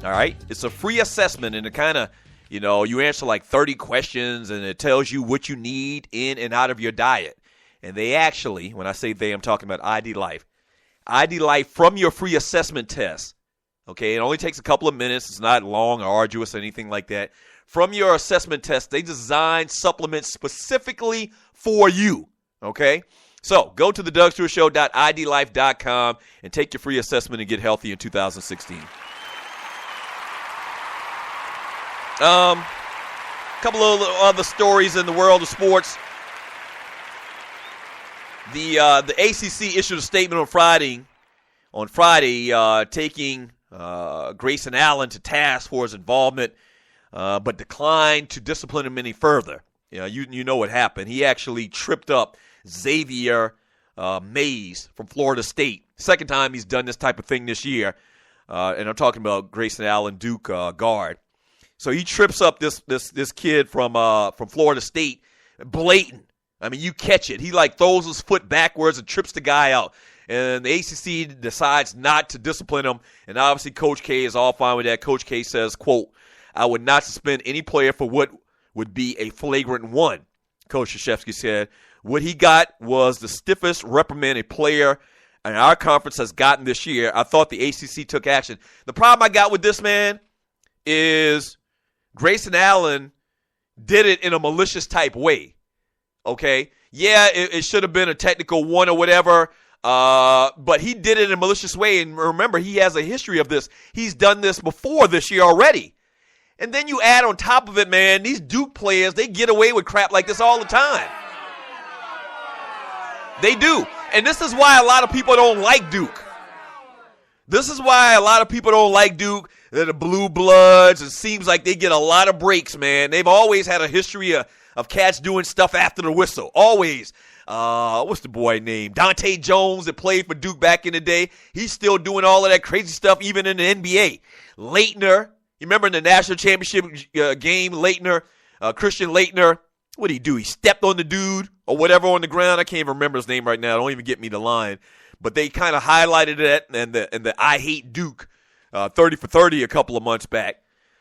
All right? It's a free assessment, and it kind of, you answer like 30 questions, and it tells you what you need in and out of your diet. And they actually, when I say they, I'm talking about ID Life. ID Life, from your free assessment test, okay, it only takes a couple of minutes. It's not long or arduous or anything like that. From your assessment test, they design supplements specifically for you, okay? So go to thedougstewartshow.idlife.com and take your free assessment and get healthy in 2016. Couple of other stories in the world of sports. The ACC issued a statement on Friday, taking Greyson Allen to task for his involvement, but declined to discipline him any further. You know what happened. He actually tripped up Xavier Mays from Florida State. Second time he's done this type of thing this year, and I'm talking about Greyson Allen, Duke guard. So he trips up this kid from Florida State, blatant. I mean, you catch it. He throws his foot backwards and trips the guy out. And the ACC decides not to discipline him. And obviously Coach K is all fine with that. Coach K says, quote, "I would not suspend any player for what would be a flagrant one." Coach Krzyzewski said, "What he got was the stiffest reprimand a player in our conference has gotten this year. I thought the ACC took action." The problem I got with this, man, is Greyson Allen did it in a malicious type way. Okay? Yeah, it should have been a technical one or whatever, but he did it in a malicious way. And remember, he has a history of this. He's done this before this year already. And then you add on top of it, man, these Duke players, they get away with crap like this all the time. They do. And this is why a lot of people don't like Duke. This is why a lot of people don't like Duke. They're the blue bloods. It seems like they get a lot of breaks, man. They've always had a history of cats doing stuff after the whistle. Always. What's the boy name? Dante Jones that played for Duke back in the day. He's still doing all of that crazy stuff even in the NBA. Leitner. You remember in the national championship game, Leitner, Christian Leitner, what did he do? He stepped on the dude or whatever on the ground. I can't even remember his name right now. Don't even get me the line. But they kind of highlighted that and the I Hate Duke 30 for 30 a couple of months back.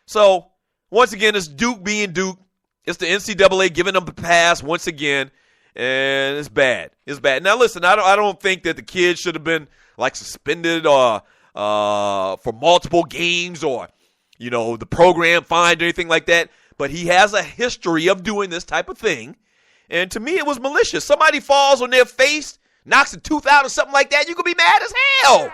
So, once again, it's Duke being Duke. It's the NCAA giving them the pass once again, and it's bad. It's bad. Now, listen, I don't think that the kids should have been, like, suspended or for multiple games or, you know, the program fined or anything like that. But he has a history of doing this type of thing. And to me, it was malicious. Somebody falls on their face, knocks a tooth out or something like that, you could be mad as hell.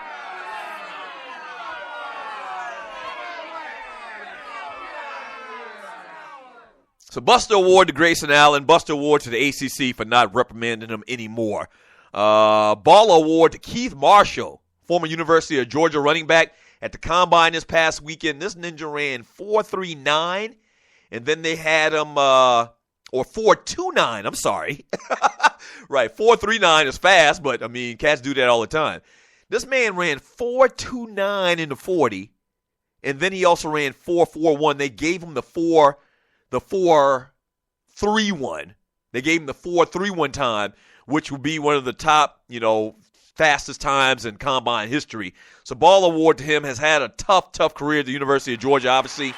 So Buster Award to Greyson Allen, Buster Award to the ACC for not reprimanding him anymore. Baller Award to Keith Marshall, former University of Georgia running back. At the Combine this past weekend, this ninja ran 4.39, and then they had him, or 4.29, I'm sorry. Right, 4.39 is fast, but, I mean, cats do that all the time. This man ran 4.29 in the 40, and then he also ran 4.41. They gave him the 4.31. They gave him the 4.31 time, which would be one of the top, you know, fastest times in Combine history. So Ball Award to him. Has had a tough career at the University of Georgia, obviously,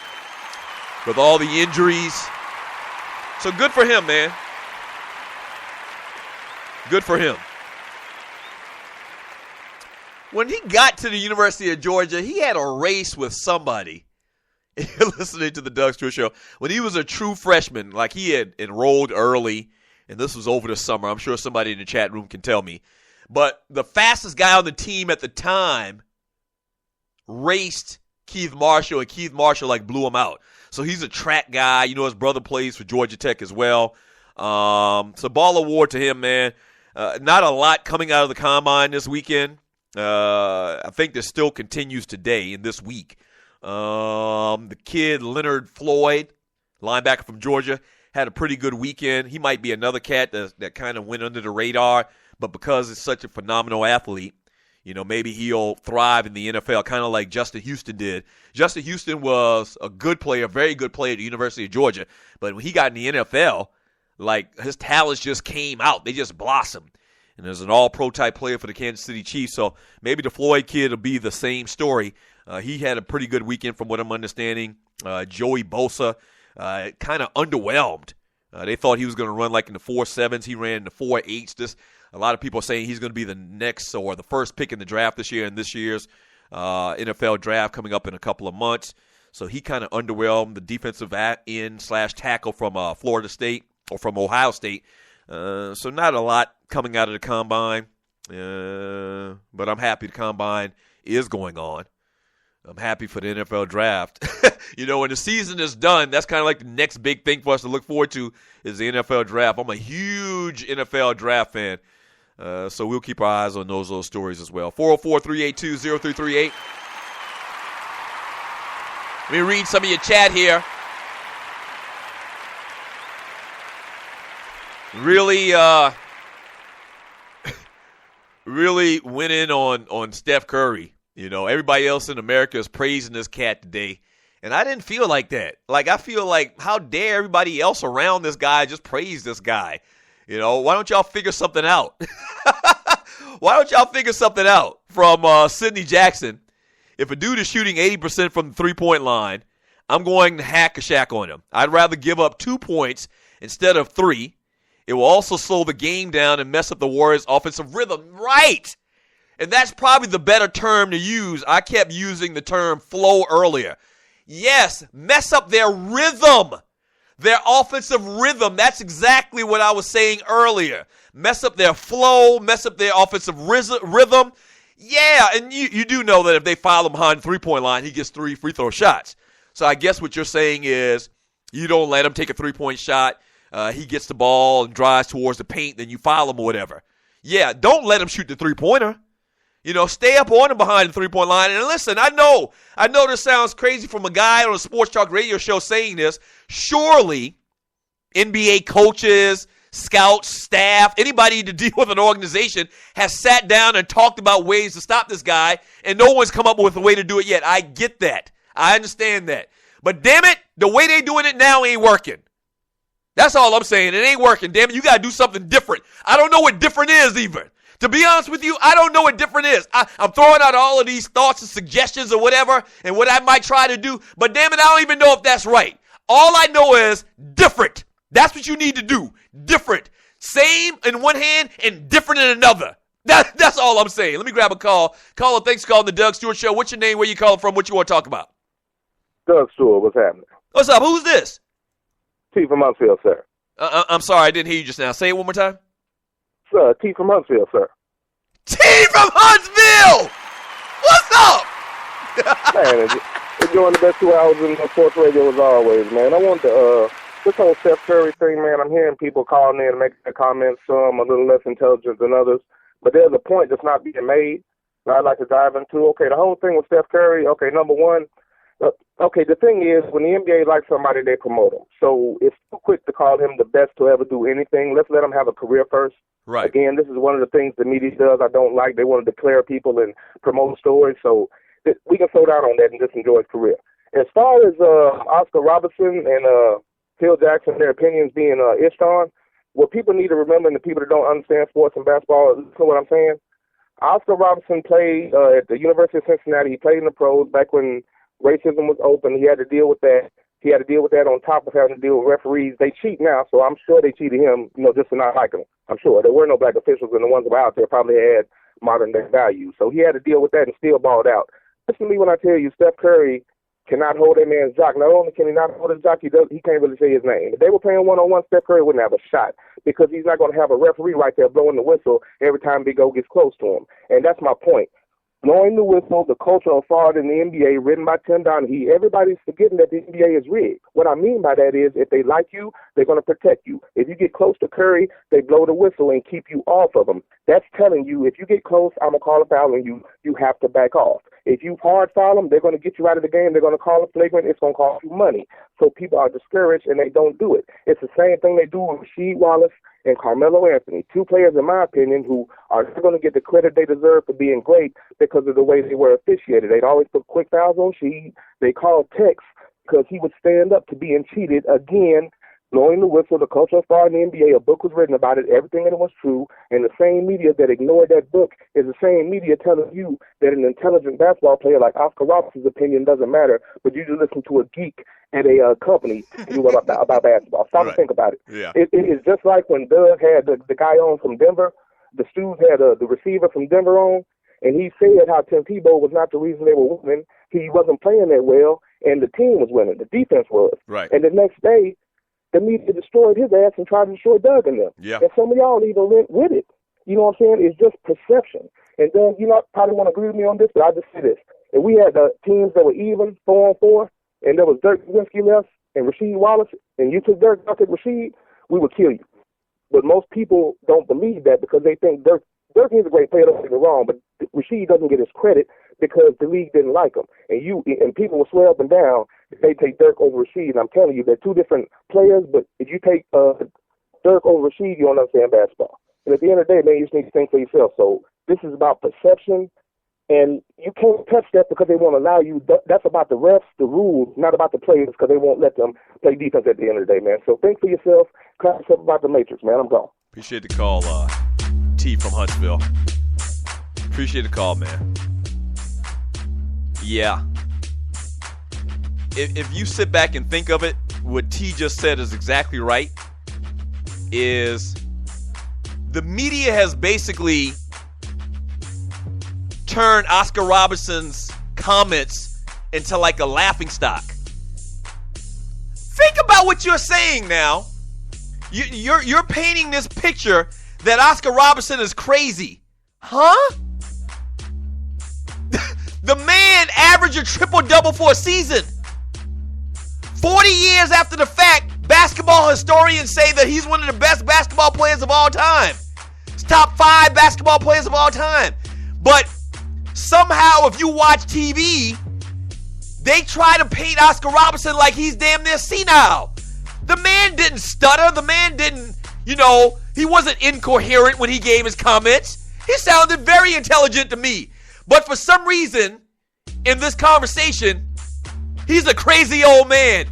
with all the injuries. So good for him, man. Good for him. When he got to the University of Georgia, he had a race with somebody. Listening to the Doug Stewart Show. When he was a true freshman, like he had enrolled early, and this was over the summer. I'm sure somebody in the chat room can tell me. But the fastest guy on the team at the time raced Keith Marshall, and Keith Marshall, like, blew him out. So he's a track guy. You know, his brother plays for Georgia Tech as well. So Ball Award to him, man. Not a lot coming out of the Combine this weekend. I think this still continues today and this week. The kid, Leonard Floyd, linebacker from Georgia, had a pretty good weekend. He might be another cat that kind of went under the radar. But because it's such a phenomenal athlete, you know, maybe he'll thrive in the NFL, kind of like Justin Houston did. Justin Houston was a good player, very good player at the University of Georgia. But when he got in the NFL, like, his talents just came out. They just blossomed. And there's an all-pro type player for the Kansas City Chiefs. So maybe the Floyd kid will be the same story. He had a pretty good weekend from what I'm understanding. Joey Bosa kind of underwhelmed. They thought he was going to run like in the 4.7s. He ran in the 4.8s. A lot of people are saying he's going to be the next or the first pick in the draft this year in this year's NFL draft coming up in a couple of months. So he kind of underwhelmed. The defensive end / tackle from Florida State or from Ohio State. So not a lot coming out of the Combine. But I'm happy the Combine is going on. I'm happy for the NFL draft. You know, when the season is done, that's kind of like the next big thing for us to look forward to is the NFL draft. I'm a huge NFL draft fan. So we'll keep our eyes on those stories as well. 404-382-0338. Let me read some of your chat here. Really went in on Steph Curry. You know, everybody else in America is praising this cat today. And I didn't feel like that. Like, I feel like, how dare everybody else around this guy just praise this guy? You know, why don't y'all figure something out? Why don't y'all figure something out? From Sidney Jackson, if a dude is shooting 80% from the three-point line, I'm going to hack a shack on him. I'd rather give up 2 points instead of 3. It will also slow the game down and mess up the Warriors' offensive rhythm. Right! And that's probably the better term to use. I kept using the term flow earlier. Yes, mess up their rhythm. their offensive rhythm. That's exactly what I was saying earlier. Mess up their flow, mess up their offensive rhythm. Yeah, and you do know that if they foul him behind the three-point line, he gets 3 free throw shots. So I guess what you're saying is you don't let him take a three-point shot. He gets the ball and drives towards the paint, then you foul him or whatever. Yeah, don't let him shoot the three-pointer. Stay up on him behind the three-point line. And listen, I know this sounds crazy from a guy on a sports talk radio show saying this. Surely NBA coaches, scouts, staff, anybody to deal with an organization has sat down and talked about ways to stop this guy, and no one's come up with a way to do it yet. I get that. I understand that. But damn it, the way they doing it now ain't working. That's all I'm saying. It ain't working. Damn it, you got to do something different. I don't know what different is even. To be honest with you, I don't know what different is. I'm throwing out all of these thoughts and suggestions or whatever and what I might try to do, but damn it, I don't even know if that's right. All I know is different. That's what you need to do. Different. Same in one hand and different in another. That's all I'm saying. Let me grab a call. Caller, thanks for calling the Doug Stewart Show. What's your name? Where you calling from? What you want to talk about? Doug Stewart, what's happening? What's up? Who's this? T from Huntsville, sir. I'm sorry, I didn't hear you just now. Say it one more time. Sir, T from Huntsville, sir. T from Huntsville! What's up? Man, enjoying the best 2 hours in sports radio as always, man. I want to, this whole Steph Curry thing, man, I'm hearing people calling in and making their comments, some a little less intelligent than others, but there's a point that's not being made that I'd like to dive into. Okay, the whole thing with Steph Curry, okay, number one, okay, the thing is, when the NBA likes somebody, they promote them. So it's too quick to call him the best to ever do anything. Let's let him have a career first. Right. Again, this is one of the things the media does I don't like. They want to declare people and promote stories. So we can slow down on that and just enjoy his career. As far as Oscar Robertson and Phil Jackson, their opinions being ished on, what people need to remember, and the people that don't understand sports and basketball, listen to what I'm saying. Oscar Robertson played at the University of Cincinnati. He played in the pros back when racism was open. He had to deal with that. He had to deal with that on top of having to deal with referees. They cheat now, so I'm sure they cheated him, just for not liking him. I'm sure. There were no black officials, and the ones that were out there probably had modern-day value. So he had to deal with that and still balled out. Listen to me when I tell you, Steph Curry cannot hold that man's jock. Not only can he not hold his jock, he can't really say his name. If they were playing one-on-one, Steph Curry wouldn't have a shot because he's not going to have a referee right there blowing the whistle every time Big O gets close to him. And that's my point. Blowing the whistle, the culture of fraud in the NBA, written by Tim Donaghy, everybody's forgetting that the NBA is rigged. What I mean by that is if they like you, they're going to protect you. If you get close to Curry, they blow the whistle and keep you off of him. That's telling you if you get close, I'm going to call a foul on you. You have to back off. If you hard foul them, they're going to get you out of the game. They're going to call a flagrant. It's going to cost you money. So people are discouraged and they don't do it. It's the same thing they do with Rasheed Wallace and Carmelo Anthony, 2 players, in my opinion, who are not going to get the credit they deserve for being great because of the way they were officiated. They'd always put quick fouls on Sheed. They called Tex because he would stand up to being cheated again, blowing the whistle. The culture of fraud in the NBA, a book was written about it, everything in it was true, and the same media that ignored that book is the same media telling you that an intelligent basketball player like Oscar Robertson's opinion doesn't matter, but you just listen to a geek at a company about basketball. Stop and think about it. Yeah. It is just like when Doug had the guy on from Denver, the Stews had the receiver from Denver on, and he said how Tim Tebow was not the reason they were winning. He wasn't playing that well, and the team was winning. The defense was. Right. And the next day, the media destroyed his ass and tried to destroy Doug and them. Yeah. And some of y'all even went with it. You know what I'm saying? It's just perception. And then probably want to agree with me on this, but I'll just say this. If we had the teams that were even 4-on-4, and there was Dirk Nowitzki left and Rasheed Wallace, and you took Dirk, I took Rasheed, we would kill you. But most people don't believe that because they think Dirk is a great player, don't get me wrong, but Rasheed doesn't get his credit because the league didn't like him. And people will swear up and down if they take Dirk over Rasheed. And I'm telling you, they're 2 different players, but if you take Dirk over Rasheed, you don't understand basketball. And at the end of the day, man, you just need to think for yourself. So this is about perception. And you can't touch that because they won't allow you. That's about the refs, the rules, not about the players because they won't let them play defense at the end of the day, man. So think for yourself. Clap yourself about the Matrix, man. I'm gone. Appreciate the call, T from Huntsville. Appreciate the call, man. Yeah. If you sit back and think of it, what T just said is exactly right. Is the media has basically turned Oscar Robertson's comments into like a laughing stock. Phil think about what you're saying now. You're painting this picture that Oscar Robertson is crazy. Huh? The man averaged a triple-double for a season. 40 years after the fact, basketball historians say that he's one of the best basketball players of all time. He's top 5 basketball players of all time. But somehow, if you watch TV, they try to paint Oscar Robertson like he's damn near senile. The man didn't stutter. The man didn't, he wasn't incoherent when he gave his comments. He sounded very intelligent to me. But for some reason, in this conversation, he's a crazy old man.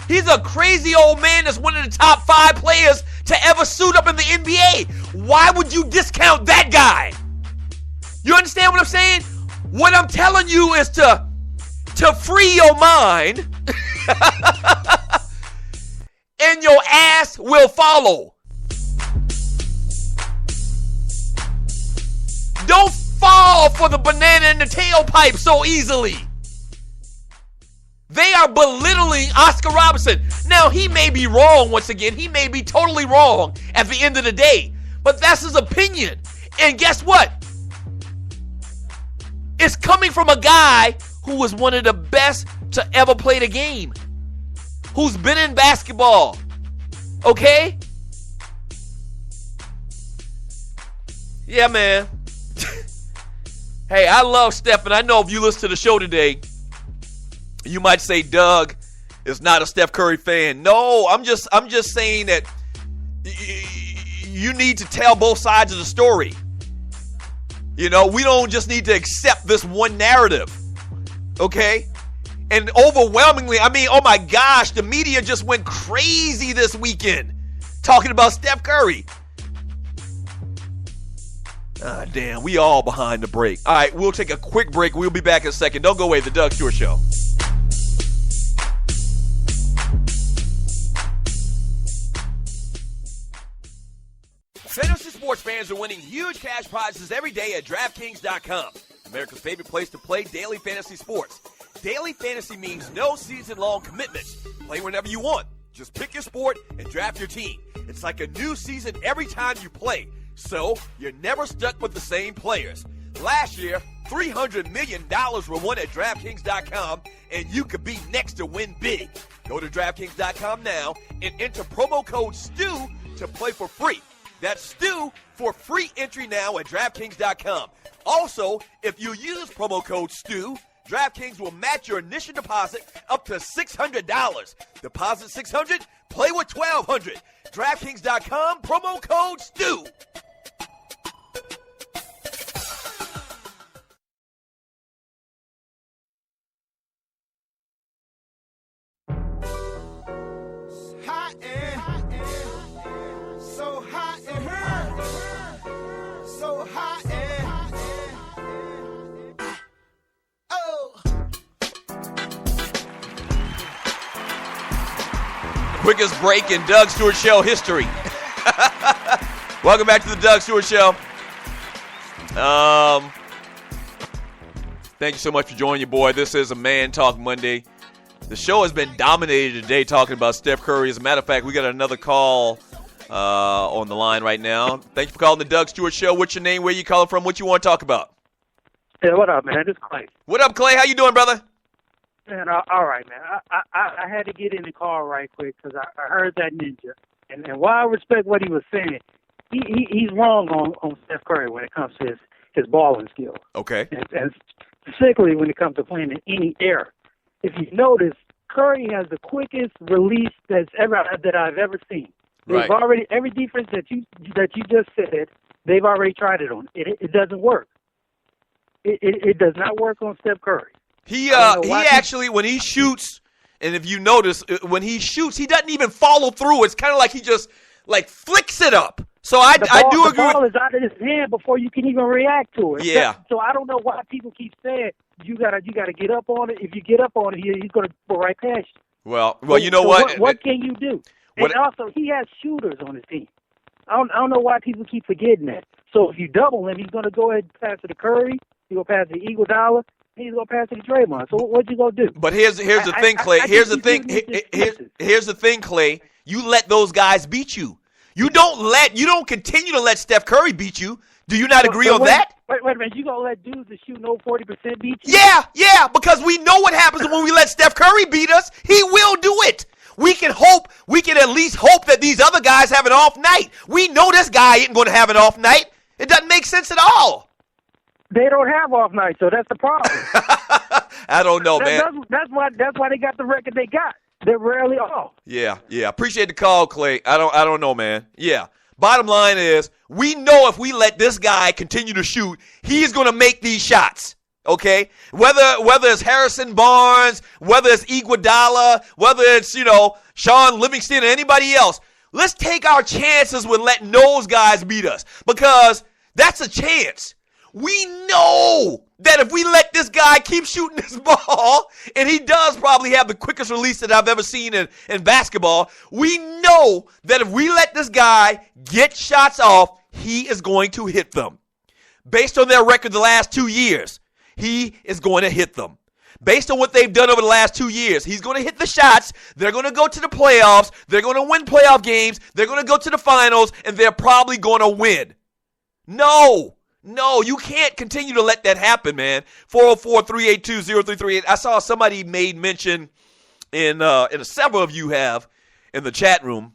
He's a crazy old man that's one of the top 5 players to ever suit up in the NBA. Why would you discount that guy? You understand what I'm saying? What I'm telling you is to free your mind and your ass will follow. Don't fall for the banana in the tailpipe so easily. They are belittling Oscar Robertson. Now, he may be wrong once again. He may be totally wrong at the end of the day. But that's his opinion. And guess what? It's coming from a guy who was one of the best to ever play the game. Who's been in basketball. Okay? Yeah, man. Hey, I love Steph, and I know if you listen to the show today, you might say Doug is not a Steph Curry fan. No, I'm just saying that you need to tell both sides of the story. We don't just need to accept this one narrative. Okay? And overwhelmingly, oh my gosh, the media just went crazy this weekend talking about Steph Curry. Ah, damn, we all behind the break. All right, we'll take a quick break. We'll be back in a second. Don't go away. The Doug Stewart Show. Fantasy sports fans are winning huge cash prizes every day at DraftKings.com. America's favorite place to play daily fantasy sports. Daily fantasy means no season-long commitments. Play whenever you want. Just pick your sport and draft your team. It's like a new season every time you play. So, you're never stuck with the same players. Last year, $300 million were won at DraftKings.com, and you could be next to win big. Go to DraftKings.com now and enter promo code STU to play for free. That's STU for free entry now at DraftKings.com. Also, if you use promo code STU, DraftKings will match your initial deposit up to $600. Deposit $600, play with $1,200. DraftKings.com, promo code STU. Quickest break in Doug Stewart Show history. Welcome back to the Doug Stewart Show. Thank you so much for joining your boy. This is a Man Talk Monday. The show has been dominated today talking about Steph Curry. As a matter of fact, we got another call on the line right now. Thank you for calling the Doug Stewart Show. What's your name? Where you calling from? What you want to talk about? Hey, what up, man? This is Clay. What up, Clay? How you doing, brother? Man, all right, man. I had to get in the car right quick because I heard that ninja. And while I respect what he was saying, he's wrong on Steph Curry when it comes to his balling skills. Okay. And particularly when it comes to playing in any era. If you notice, Curry has the quickest release that I've ever seen. They've already, every defense that you just said, they've already tried it on. It doesn't work. It does not work on Steph Curry. He actually, when he shoots, and if you notice, when he shoots, he doesn't even follow through. It's kind of like he just flicks it up. So I do agree. The ball is out of his hand before you can even react to it. Yeah. So I don't know why people keep saying you gotta get up on it. If you get up on it, he's gonna go right past you. Well, you know what? What can you do? And also, he has shooters on his team. I don't know why people keep forgetting that. So if you double him, he's gonna go ahead and pass it to Curry. He's gonna pass it to Iguodala. He's gonna pass it to Draymond. So what you gonna do? But here's the thing, Clay. Here's the thing, Clay. You let those guys beat you. You don't continue to let Steph Curry beat you. Do you not agree on that? Wait a minute. You gonna let dudes that shoot no 40% beat you? Yeah, because we know what happens when we let Steph Curry beat us. He will do it. We can at least hope that these other guys have an off night. We know this guy isn't going to have an off night. It doesn't make sense at all. They don't have off nights, so that's the problem. I don't know, man. That's why they got the record they got. They're rarely off. Yeah. Appreciate the call, Clay. I don't know, man. Yeah. Bottom line is, we know if we let this guy continue to shoot, he's going to make these shots. Okay? Whether it's Harrison Barnes, whether it's Iguodala, whether it's, Sean Livingston or anybody else, let's take our chances with letting those guys beat us, because that's a chance. We know that if we let this guy keep shooting this ball, and he does probably have the quickest release that I've ever seen in basketball, we know that if we let this guy get shots off, he is going to hit them. Based on their record the last 2 years, he is going to hit them. Based on what they've done over the last 2 years, he's going to hit the shots. They're going to go to the playoffs. They're going to win playoff games. They're going to go to the finals, and they're probably going to win. No, you can't continue to let that happen, man. 404-382-0338. I saw somebody made mention in several of you have in the chat room.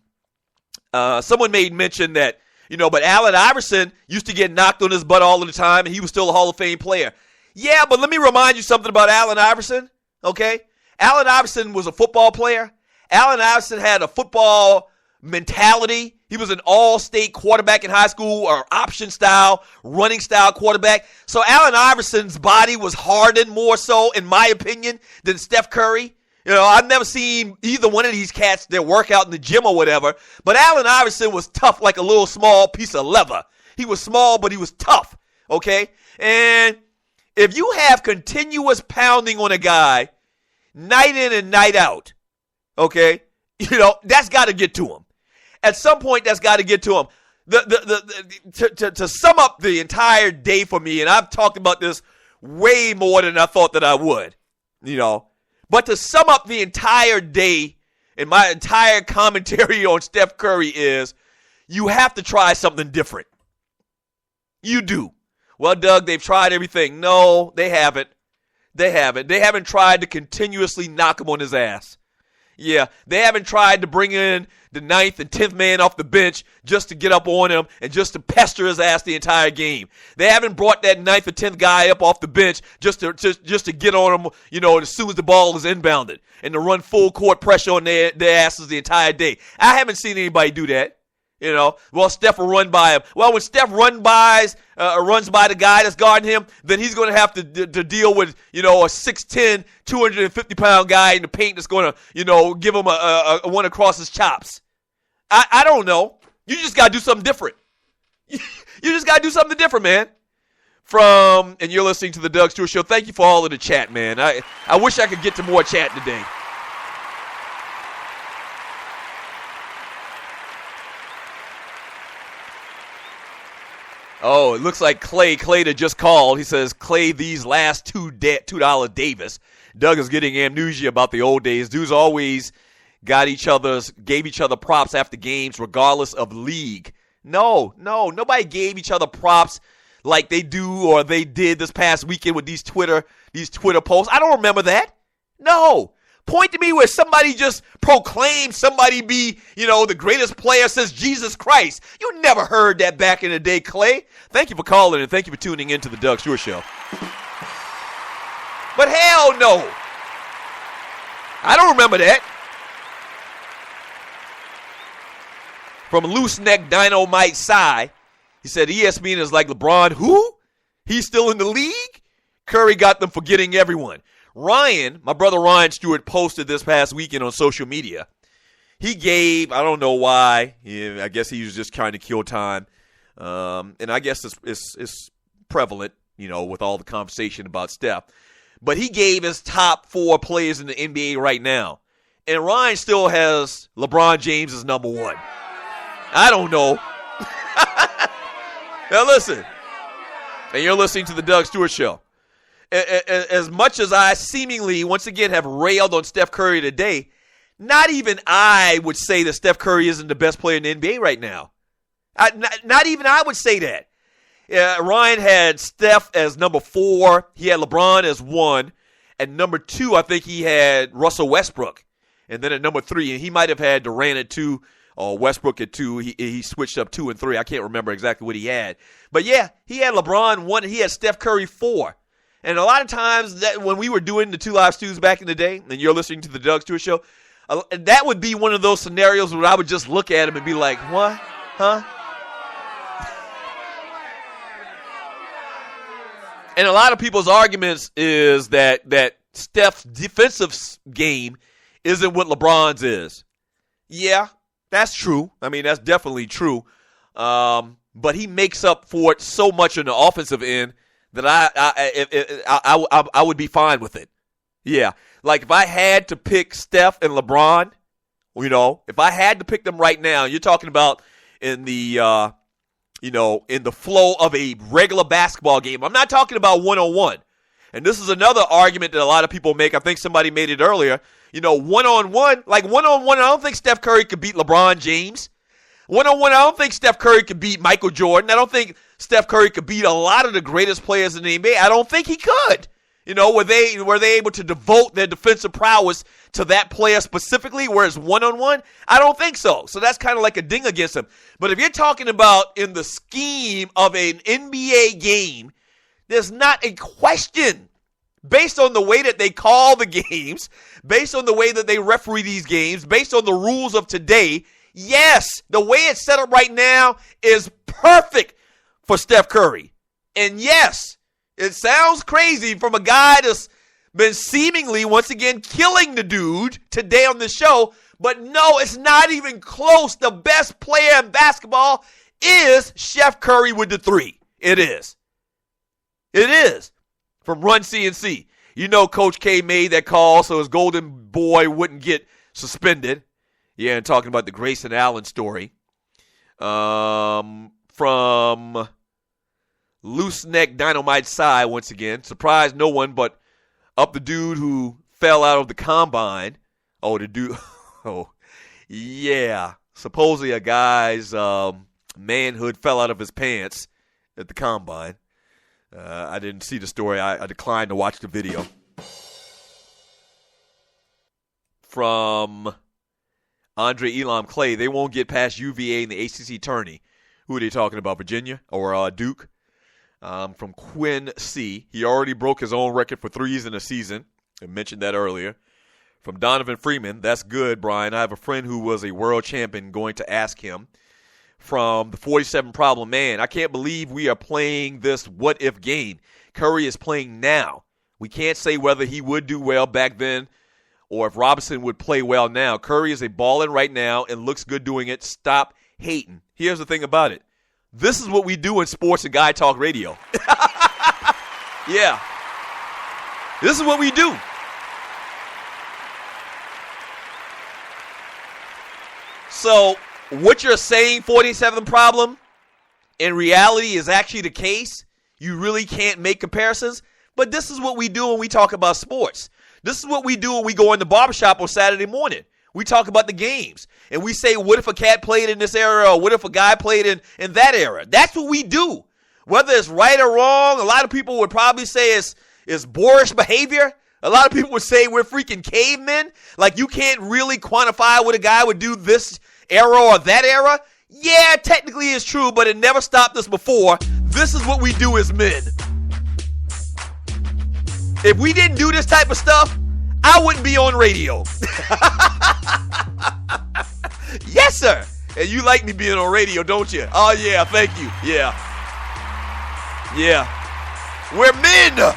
Someone made mention that, but Allen Iverson used to get knocked on his butt all of the time, and he was still a Hall of Fame player. Yeah, but let me remind you something about Allen Iverson, okay? Allen Iverson was a football player. Allen Iverson had a football mentality. He was an all-state quarterback in high school, or option style, running style quarterback. So Allen Iverson's body was hardened more so, in my opinion, than Steph Curry. I've never seen either one of these cats that work out in the gym or whatever. But Allen Iverson was tough like a little small piece of leather. He was small, but he was tough, okay? And if you have continuous pounding on a guy night in and night out, okay, that's got to get to him. At some point, that's got to get to him. To sum up the entire day for me, and I've talked about this way more than I thought that I would, but to sum up the entire day and my entire commentary on Steph Curry is, you have to try something different. You do. Well, Doug, they've tried everything. No, they haven't. They haven't tried to continuously knock him on his ass. Yeah, they haven't tried to bring in the 9th and 10th man off the bench just to get up on him and just to pester his ass the entire game. They haven't brought that 9th or 10th guy up off the bench just to get on him, as soon as the ball is inbounded and to run full court pressure on their asses the entire day. I haven't seen anybody do that. Well, Steph will run by him. Well, when Steph runs by the guy that's guarding him, then he's going to have to deal with, a 6'10", 250-pound guy in the paint that's going to, give him a one across his chops. I don't know. You just got to do something different. You just got to do something different, man. And you're listening to the Doug Stewart Show. Thank you for all of the chat, man. I wish I could get to more chat today. Oh, it looks like Clay that just called. He says, Clay, these last $2 Davis. Doug is getting amnesia about the old days. Dudes always gave each other props after games, regardless of league. No, nobody gave each other props like they do or they did this past weekend with these Twitter posts. I don't remember that. No. Point to me where somebody just proclaimed somebody be, the greatest player since Jesus Christ. You never heard that back in the day, Clay. Thank you for calling and thank you for tuning in to the Doug Stewart Show. But hell no. I don't remember that. From Loose Neck Dynamite Psy, he said ESPN is like LeBron. Who? He's still in the league? Curry got them forgetting everyone. Ryan, my brother Ryan Stewart, posted this past weekend on social media. He gave, I don't know why, I guess he was just trying to kill time. And I guess it's prevalent, with all the conversation about Steph. But he gave his top 4 players in the NBA right now. And Ryan still has LeBron James as number 1. I don't know. Now listen. And you're listening to the Doug Stewart Show. as much as I seemingly, once again, have railed on Steph Curry today, not even I would say that Steph Curry isn't the best player in the NBA right now. Not even I would say that. Ryan had Steph as number 4. He had LeBron as 1. At number 2, I think he had Russell Westbrook. And then at number 3, and he might have had Durant at 2 or Westbrook at 2. He switched up 2 and 3. I can't remember exactly what he had. But, yeah, he had LeBron 1, and he had Steph Curry 4. And a lot of times that when we were doing the 2 Live Stews back in the day, and you're listening to the Doug Stewart Show, that would be one of those scenarios where I would just look at him and be like, what? Huh? And a lot of people's arguments is that Steph's defensive game isn't what LeBron's is. Yeah, that's true. I mean, that's definitely true. But he makes up for it so much on the offensive end that I would be fine with it. Yeah, like if I had to pick Steph and LeBron, if I had to pick them right now, you're talking about in the in the flow of a regular basketball game. I'm not talking about one-on-one. And this is another argument that a lot of people make. I think somebody made it earlier. One-on-one, I don't think Steph Curry could beat LeBron James. One-on-one, I don't think Steph Curry could beat Michael Jordan. I don't think Steph Curry could beat a lot of the greatest players in the NBA. I don't think he could. Were they able to devote their defensive prowess to that player specifically, whereas one-on-one? I don't think so. So that's kind of like a ding against him. But if you're talking about in the scheme of an NBA game, there's not a question. Based on the way that they call the games, based on the way that they referee these games, based on the rules of today, yes, the way it's set up right now is perfect for Steph Curry. And yes, it sounds crazy from a guy that's been seemingly, once again, killing the dude today on the show. But no, it's not even close. The best player in basketball is Steph Curry with the 3. It is. It is. From Run CNC. Coach K made that call so his golden boy wouldn't get suspended. Yeah, and talking about the Greyson Allen story. From Loose Neck Dynamite side, once again. Surprised no one but up the dude who fell out of the combine. Oh, the dude. Oh, yeah. Supposedly a guy's manhood fell out of his pants at the combine. I didn't see the story. I declined to watch the video. From Andre Elam Clay, they won't get past UVA in the ACC tourney. Who are they talking about, Virginia or Duke? From Quinn C. He already broke his own record for threes in a season. I mentioned that earlier. From Donovan Freeman, that's good, Brian. I have a friend who was a world champion, going to ask him. From the 47 Problem Man, I can't believe we are playing this what-if game. Curry is playing now. We can't say whether he would do well back then or if Robinson would play well now. Curry is a ballin' right now and looks good doing it. Stop hating. Here's the thing about it. This is what we do in sports and guy talk radio. Yeah. This is what we do. So what you're saying, 47 Problem, in reality is actually the case. You really can't make comparisons. But this is what we do when we talk about sports. This is what we do when we go in the barbershop on Saturday morning. We talk about the games. And we say, what if a cat played in this era, or what if a guy played in that era? That's what we do. Whether it's right or wrong, a lot of people would probably say it's boorish behavior. A lot of people would say we're freaking cavemen. Like you can't really quantify what a guy would do this era or that era. Yeah, technically it's true, but it never stopped us before. This is what we do as men. If we didn't do this type of stuff, I wouldn't be on radio. Yes, sir. And you like me being on radio, don't you? Oh, yeah, thank you. Yeah. Yeah. We're men.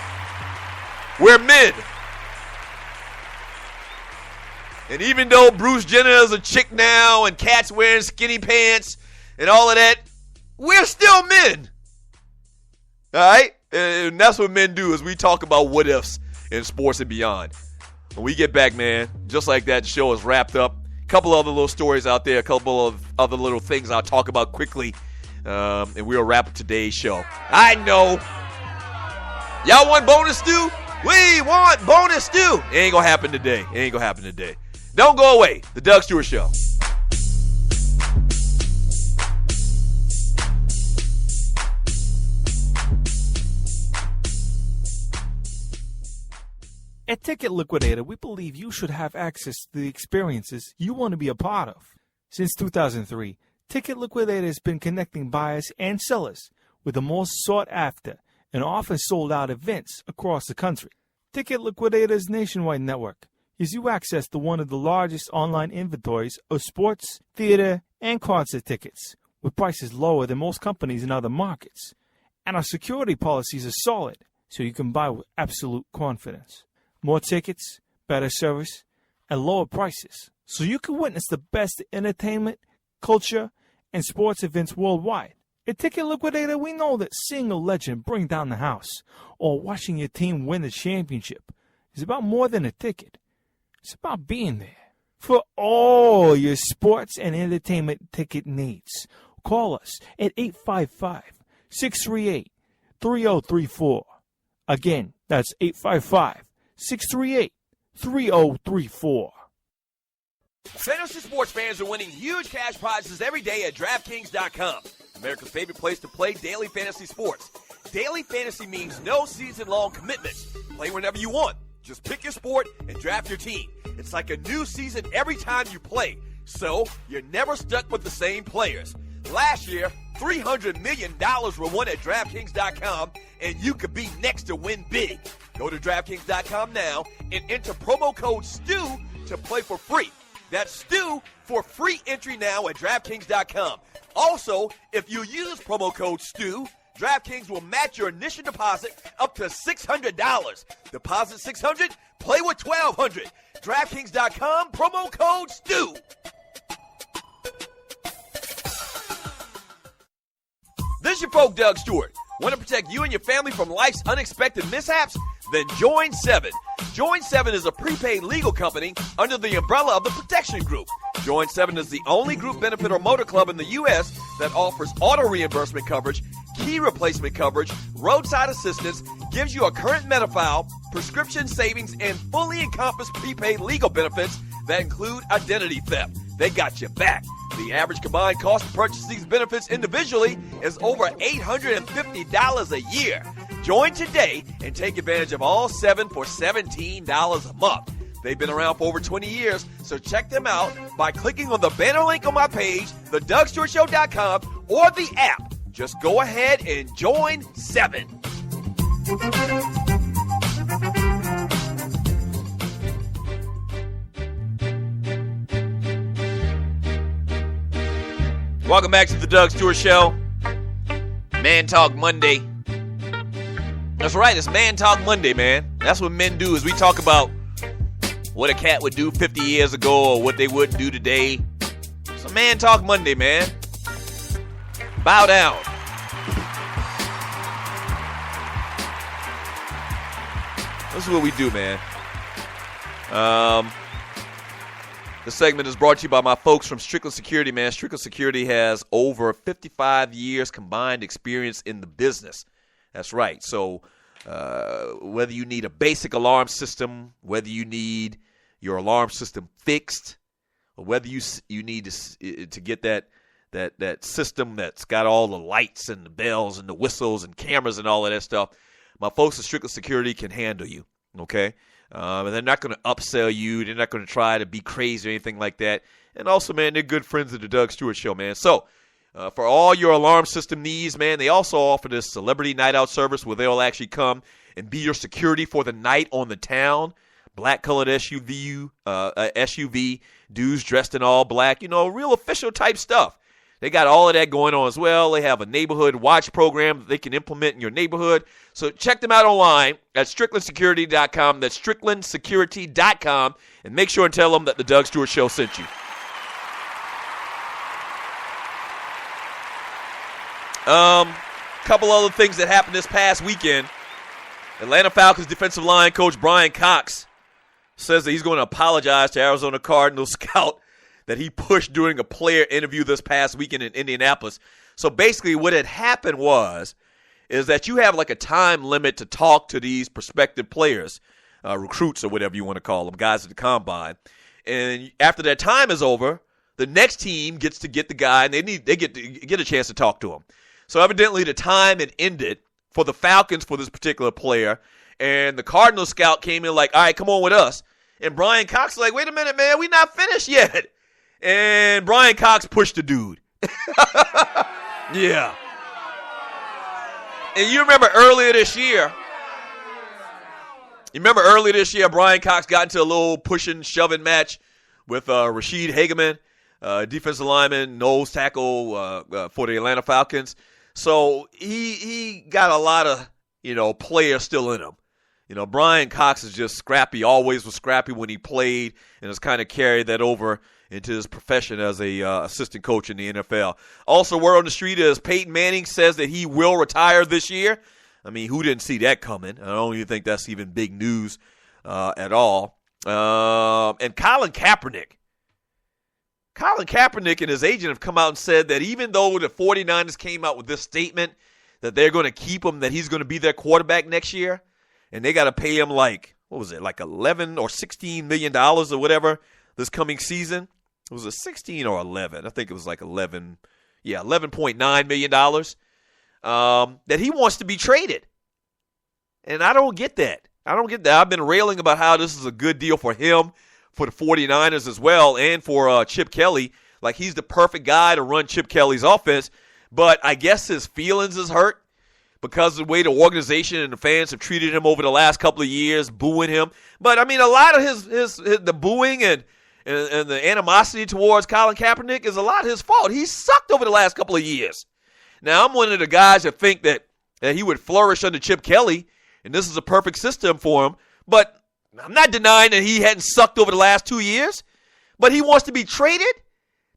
We're men. And even though Bruce Jenner is a chick now and Cat's wearing skinny pants and all of that, we're still men. All right? And that's what men do, is we talk about what ifs in sports and beyond. When we get back, man, just like that, the show is wrapped up. A couple other little stories out there, a couple of other little things I'll talk about quickly, and we'll wrap up today's show. I know. Y'all want bonus stew? We want bonus stew. It ain't going to happen today. It ain't going to happen today. Don't go away. The Doug Stewart Show. At Ticket Liquidator, we believe you should have access to the experiences you want to be a part of. Since 2003, Ticket Liquidator has been connecting buyers and sellers with the most sought-after and often sold-out events across the country. Ticket Liquidator's nationwide network gives you access to one of the largest online inventories of sports, theater, and concert tickets, with prices lower than most companies in other markets. And our security policies are solid, so you can buy with absolute confidence. More tickets, better service, and lower prices, so you can witness the best entertainment, culture, and sports events worldwide. At Ticket Liquidator, we know that seeing a legend bring down the house or watching your team win the championship is about more than a ticket. It's about being there. For all your sports and entertainment ticket needs, call us at 855-638-3034. Again, that's 855-638-3034. Fantasy sports fans are winning huge cash prizes every day at DraftKings.com. America's favorite place to play daily fantasy sports. Daily fantasy means no season-long commitments. Play whenever you want. Just pick your sport and draft your team. It's like a new season every time you play, so you're never stuck with the same players. Last year, $300 million were won at DraftKings.com, and you could be next to win big. Go to DraftKings.com now and enter promo code STU to play for free. That's STU for free entry now at DraftKings.com. Also, if you use promo code STU, DraftKings will match your initial deposit up to $600. Deposit $600, play with $1,200. DraftKings.com, promo code STU. This is your folk, Doug Stewart. Want to protect you and your family from life's unexpected mishaps? Then join 7. Join 7 is a prepaid legal company under the umbrella of the Protection Group. Join 7 is the only group benefit or motor club in the U.S. that offers auto reimbursement coverage, key replacement coverage, roadside assistance, gives you a current Medi-File, prescription savings, and fully encompassed prepaid legal benefits that include identity theft. They got your back. The average combined cost to purchase these benefits individually is over $850 a year. Join today and take advantage of all 7 for $17 a month. They've been around for over 20 years, so check them out by clicking on the banner link on my page, thedougstewartshow.com, or the app. Just go ahead and join 7. Welcome back to the Doug Stewart Show. Man Talk Monday. That's right, it's Man Talk Monday, man. That's what men do, is we talk about what a cat would do 50 years ago or what they wouldn't do today. It's a Man Talk Monday, man. Bow down. This is what we do, man. This segment is brought to you by my folks from Strickland Security, man. Strickland Security has over 55 years combined experience in the business. That's right. So whether you need a basic alarm system, whether you need your alarm system fixed, or whether you need to get that system that's got all the lights and the bells and the whistles and cameras and all of that stuff, my folks at Strickland Security can handle you, okay? And they're not going to upsell you. They're not going to try to be crazy or anything like that. And also, man, they're good friends of the Doug Stewart Show, man. So for all your alarm system needs, man, they also offer this celebrity night out service where they'll actually come and be your security for the night on the town. Black-colored SUV, dudes dressed in all black, real official type stuff. They got all of that going on as well. They have a neighborhood watch program that they can implement in your neighborhood. So check them out online at StricklandSecurity.com. That's StricklandSecurity.com. And make sure and tell them that the Doug Stewart Show sent you. Couple other things that happened this past weekend. Atlanta Falcons defensive line coach Bryan Cox says that he's going to apologize to Arizona Cardinals scout that he pushed during a player interview this past weekend in Indianapolis. So basically what had happened is that you have like a time limit to talk to these prospective players, recruits or whatever you want to call them, guys at the combine. And after that time is over, the next team gets to get the guy, and they get to get a chance to talk to him. So evidently the time had ended for the Falcons for this particular player, and the Cardinal scout came in like, all right, come on with us. And Bryan Cox was like, wait a minute, man, we not finished yet. And Bryan Cox pushed the dude. Yeah. And you remember earlier this year, Bryan Cox got into a little pushing, shoving match with Rashid Hageman, defensive lineman, nose tackle for the Atlanta Falcons. So he got a lot of, players still in him. Bryan Cox is just scrappy, always was scrappy when he played, and has kind of carried that over into his profession as a assistant coach in the NFL. Also, word on the street is Peyton Manning says that he will retire this year. I mean, who didn't see that coming? I don't even think that's even big news at all. And Colin Kaepernick and his agent have come out and said that even though the 49ers came out with this statement that they're going to keep him, that he's going to be their quarterback next year, and they got to pay him like 11 or $16 million or whatever this coming season. It was a 16 or 11. I think it was like 11. Yeah, $11.9 million. That he wants to be traded. And I don't get that. I've been railing about how this is a good deal for him, for the 49ers as well, and for Chip Kelly. Like, he's the perfect guy to run Chip Kelly's offense. But I guess his feelings is hurt because of the way the organization and the fans have treated him over the last couple of years, booing him. But, I mean, a lot of the booing and the animosity towards Colin Kaepernick is a lot his fault. He sucked over the last couple of years. Now, I'm one of the guys that think that he would flourish under Chip Kelly, and this is a perfect system for him. But I'm not denying that he hadn't sucked over the last 2 years. But he wants to be traded?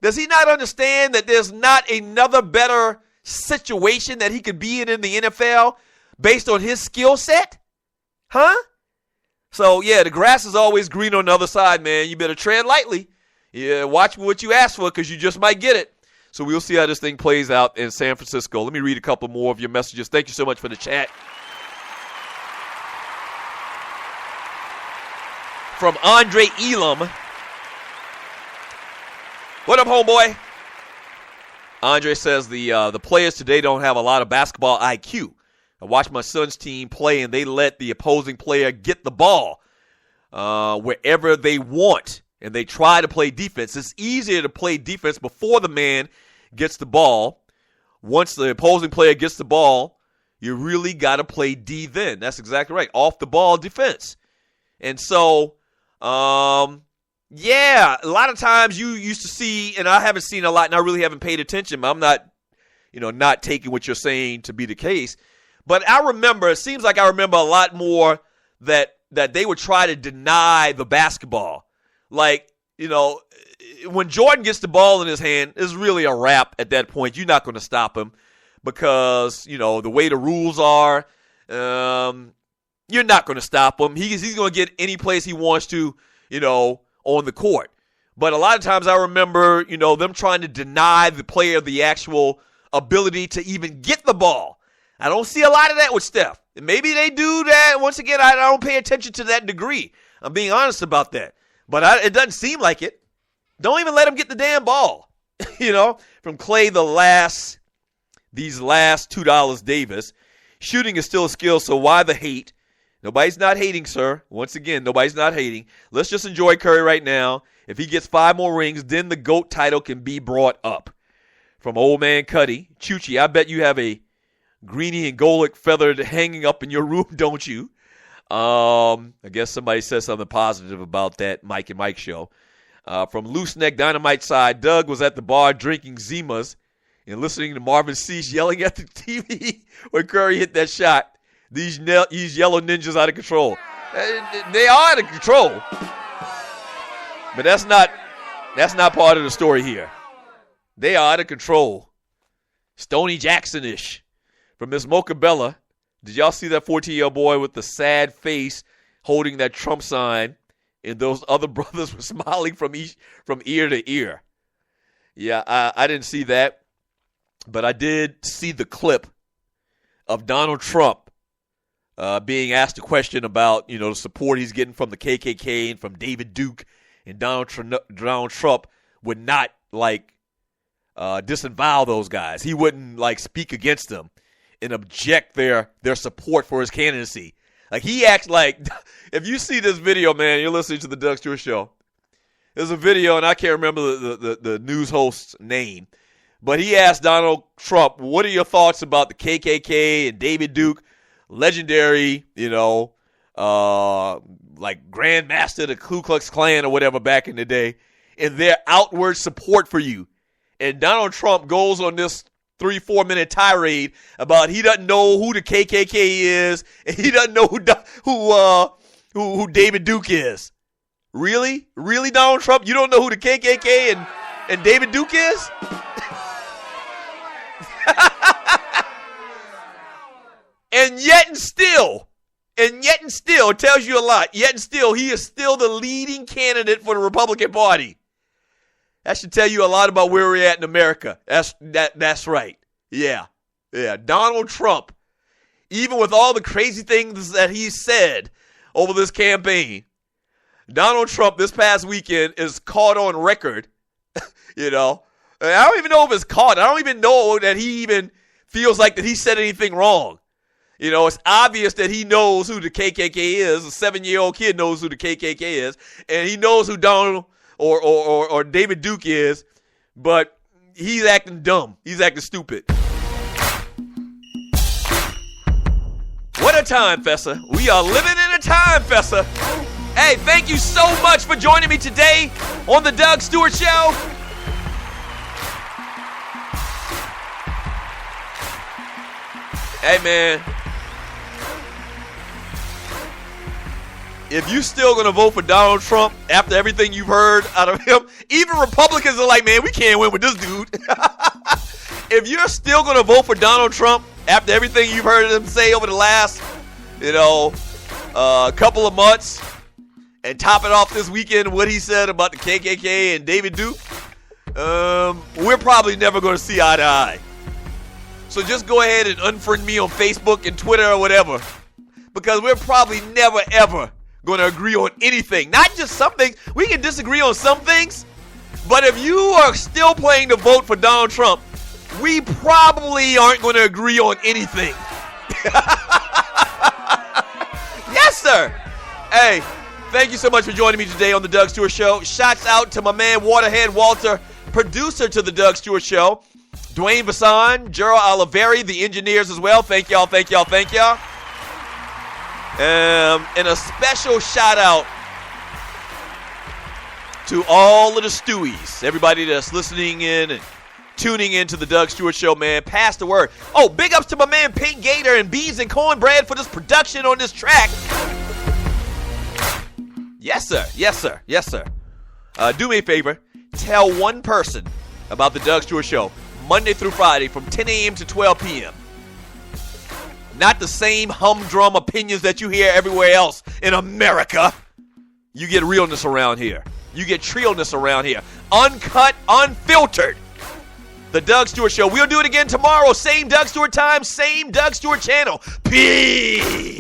Does he not understand that there's not another better situation that he could be in the NFL based on his skill set? Huh? So, yeah, the grass is always green on the other side, man. You better tread lightly. Yeah, watch what you ask for because you just might get it. So we'll see how this thing plays out in San Francisco. Let me read a couple more of your messages. Thank you so much for the chat. From Andre Elam. What up, homeboy? Andre says the players today don't have a lot of basketball IQ. I watched my son's team play, and they let the opposing player get the ball wherever they want, and they try to play defense. It's easier to play defense before the man gets the ball. Once the opposing player gets the ball, you really got to play D then. That's exactly right. Off the ball defense. And so, yeah, a lot of times you used to see, and I haven't seen a lot, and I really haven't paid attention. I'm not, not taking what you're saying to be the case. But it seems like I remember a lot more that they would try to deny the basketball. Like, when Jordan gets the ball in his hand, it's really a wrap at that point. You're not going to stop him because, the way the rules are, you're not going to stop him. He's going to get any place he wants to, on the court. But a lot of times I remember, them trying to deny the player the actual ability to even get the ball. I don't see a lot of that with Steph. Maybe they do that. Once again, I don't pay attention to that degree. I'm being honest about that. But it doesn't seem like it. Don't even let him get the damn ball. From Clay these last $2 Davis. Shooting is still a skill, so why the hate? Nobody's not hating, sir. Once again, nobody's not hating. Let's just enjoy Curry right now. If he gets 5 more rings, then the GOAT title can be brought up. From Old Man Cuddy. Chuchi, I bet you have a Greeny and Golic feather hanging up in your room, don't you? I guess somebody said something positive about that Mike and Mike show. From Loose Neck Dynamite side, Doug was at the bar drinking Zimas and listening to Marvin Cease yelling at the TV when Curry hit that shot. These yellow ninjas out of control. They are out of control. But that's not part of the story here. They are out of control. Stoney Jackson-ish. From Miss Mocha Bella, did y'all see that 14-year-old boy with the sad face holding that Trump sign, and those other brothers were smiling from ear to ear? Yeah, I didn't see that, but I did see the clip of Donald Trump being asked a question about, the support he's getting from the KKK and from David Duke, and Donald Trump would not, disavow those guys. He wouldn't, speak against them and object their support for his candidacy. He acts like, if you see this video, man, you're listening to the Doug Stewart Show. There's a video, and I can't remember the news host's name, but he asked Donald Trump, what are your thoughts about the KKK and David Duke, legendary, grandmaster of the Ku Klux Klan or whatever back in the day, and their outward support for you. And Donald Trump goes on this 3-4 minute tirade about he doesn't know who the KKK is, and he doesn't know who David Duke is. Really? Really, Donald Trump? You don't know who the KKK and David Duke is? And yet and still, it tells you a lot. Yet and still, he is still the leading candidate for the Republican Party. That should tell you a lot about where we're at in America. That's right. Yeah. Donald Trump, even with all the crazy things that he said over this campaign, Donald Trump this past weekend is caught on record. I don't even know if it's caught. I don't even know that he even feels like that he said anything wrong. It's obvious that he knows who the KKK is. A 7-year-old kid knows who the KKK is, and he knows who Donald or David Duke is, but he's acting dumb. He's acting stupid. What a time, Fessa. We are living in a time, Fessa. Hey, thank you so much for joining me today on the Doug Stewart Show. Hey, man. If you still going to vote for Donald Trump after everything you've heard out of him, even Republicans are like, man, we can't win with this dude. If you're still going to vote for Donald Trump after everything you've heard him say over the last, couple of months, and top it off this weekend, what he said about the KKK and David Duke, we're probably never going to see eye to eye. So just go ahead and unfriend me on Facebook and Twitter or whatever, because we're probably never, ever going to agree on anything. Not just some things. We can disagree on some things, but if you are still planning to vote for Donald Trump, we probably aren't going to agree on anything. Yes, sir. Hey, thank you so much for joining me today on the Doug Stewart Show. Shouts out to my man Waterhead Walter, producer to the Doug Stewart Show. Dwayne Vasson, Gerald Oliveri, the engineers as well. Thank y'all. And a special shout out to all of the Stewies, everybody that's listening in and tuning in to the Doug Stewart Show, man. Pass the word. Oh, big ups to my man Pink Gator and Beans and Cornbread for this production on this track. Yes, sir. Do me a favor. Tell one person about the Doug Stewart Show, Monday through Friday from 10 a.m. to 12 p.m. Not the same humdrum opinions that you hear everywhere else in America. You get realness around here. You get trillness around here. Uncut, unfiltered. The Doug Stewart Show. We'll do it again tomorrow. Same Doug Stewart time, same Doug Stewart channel. Peace.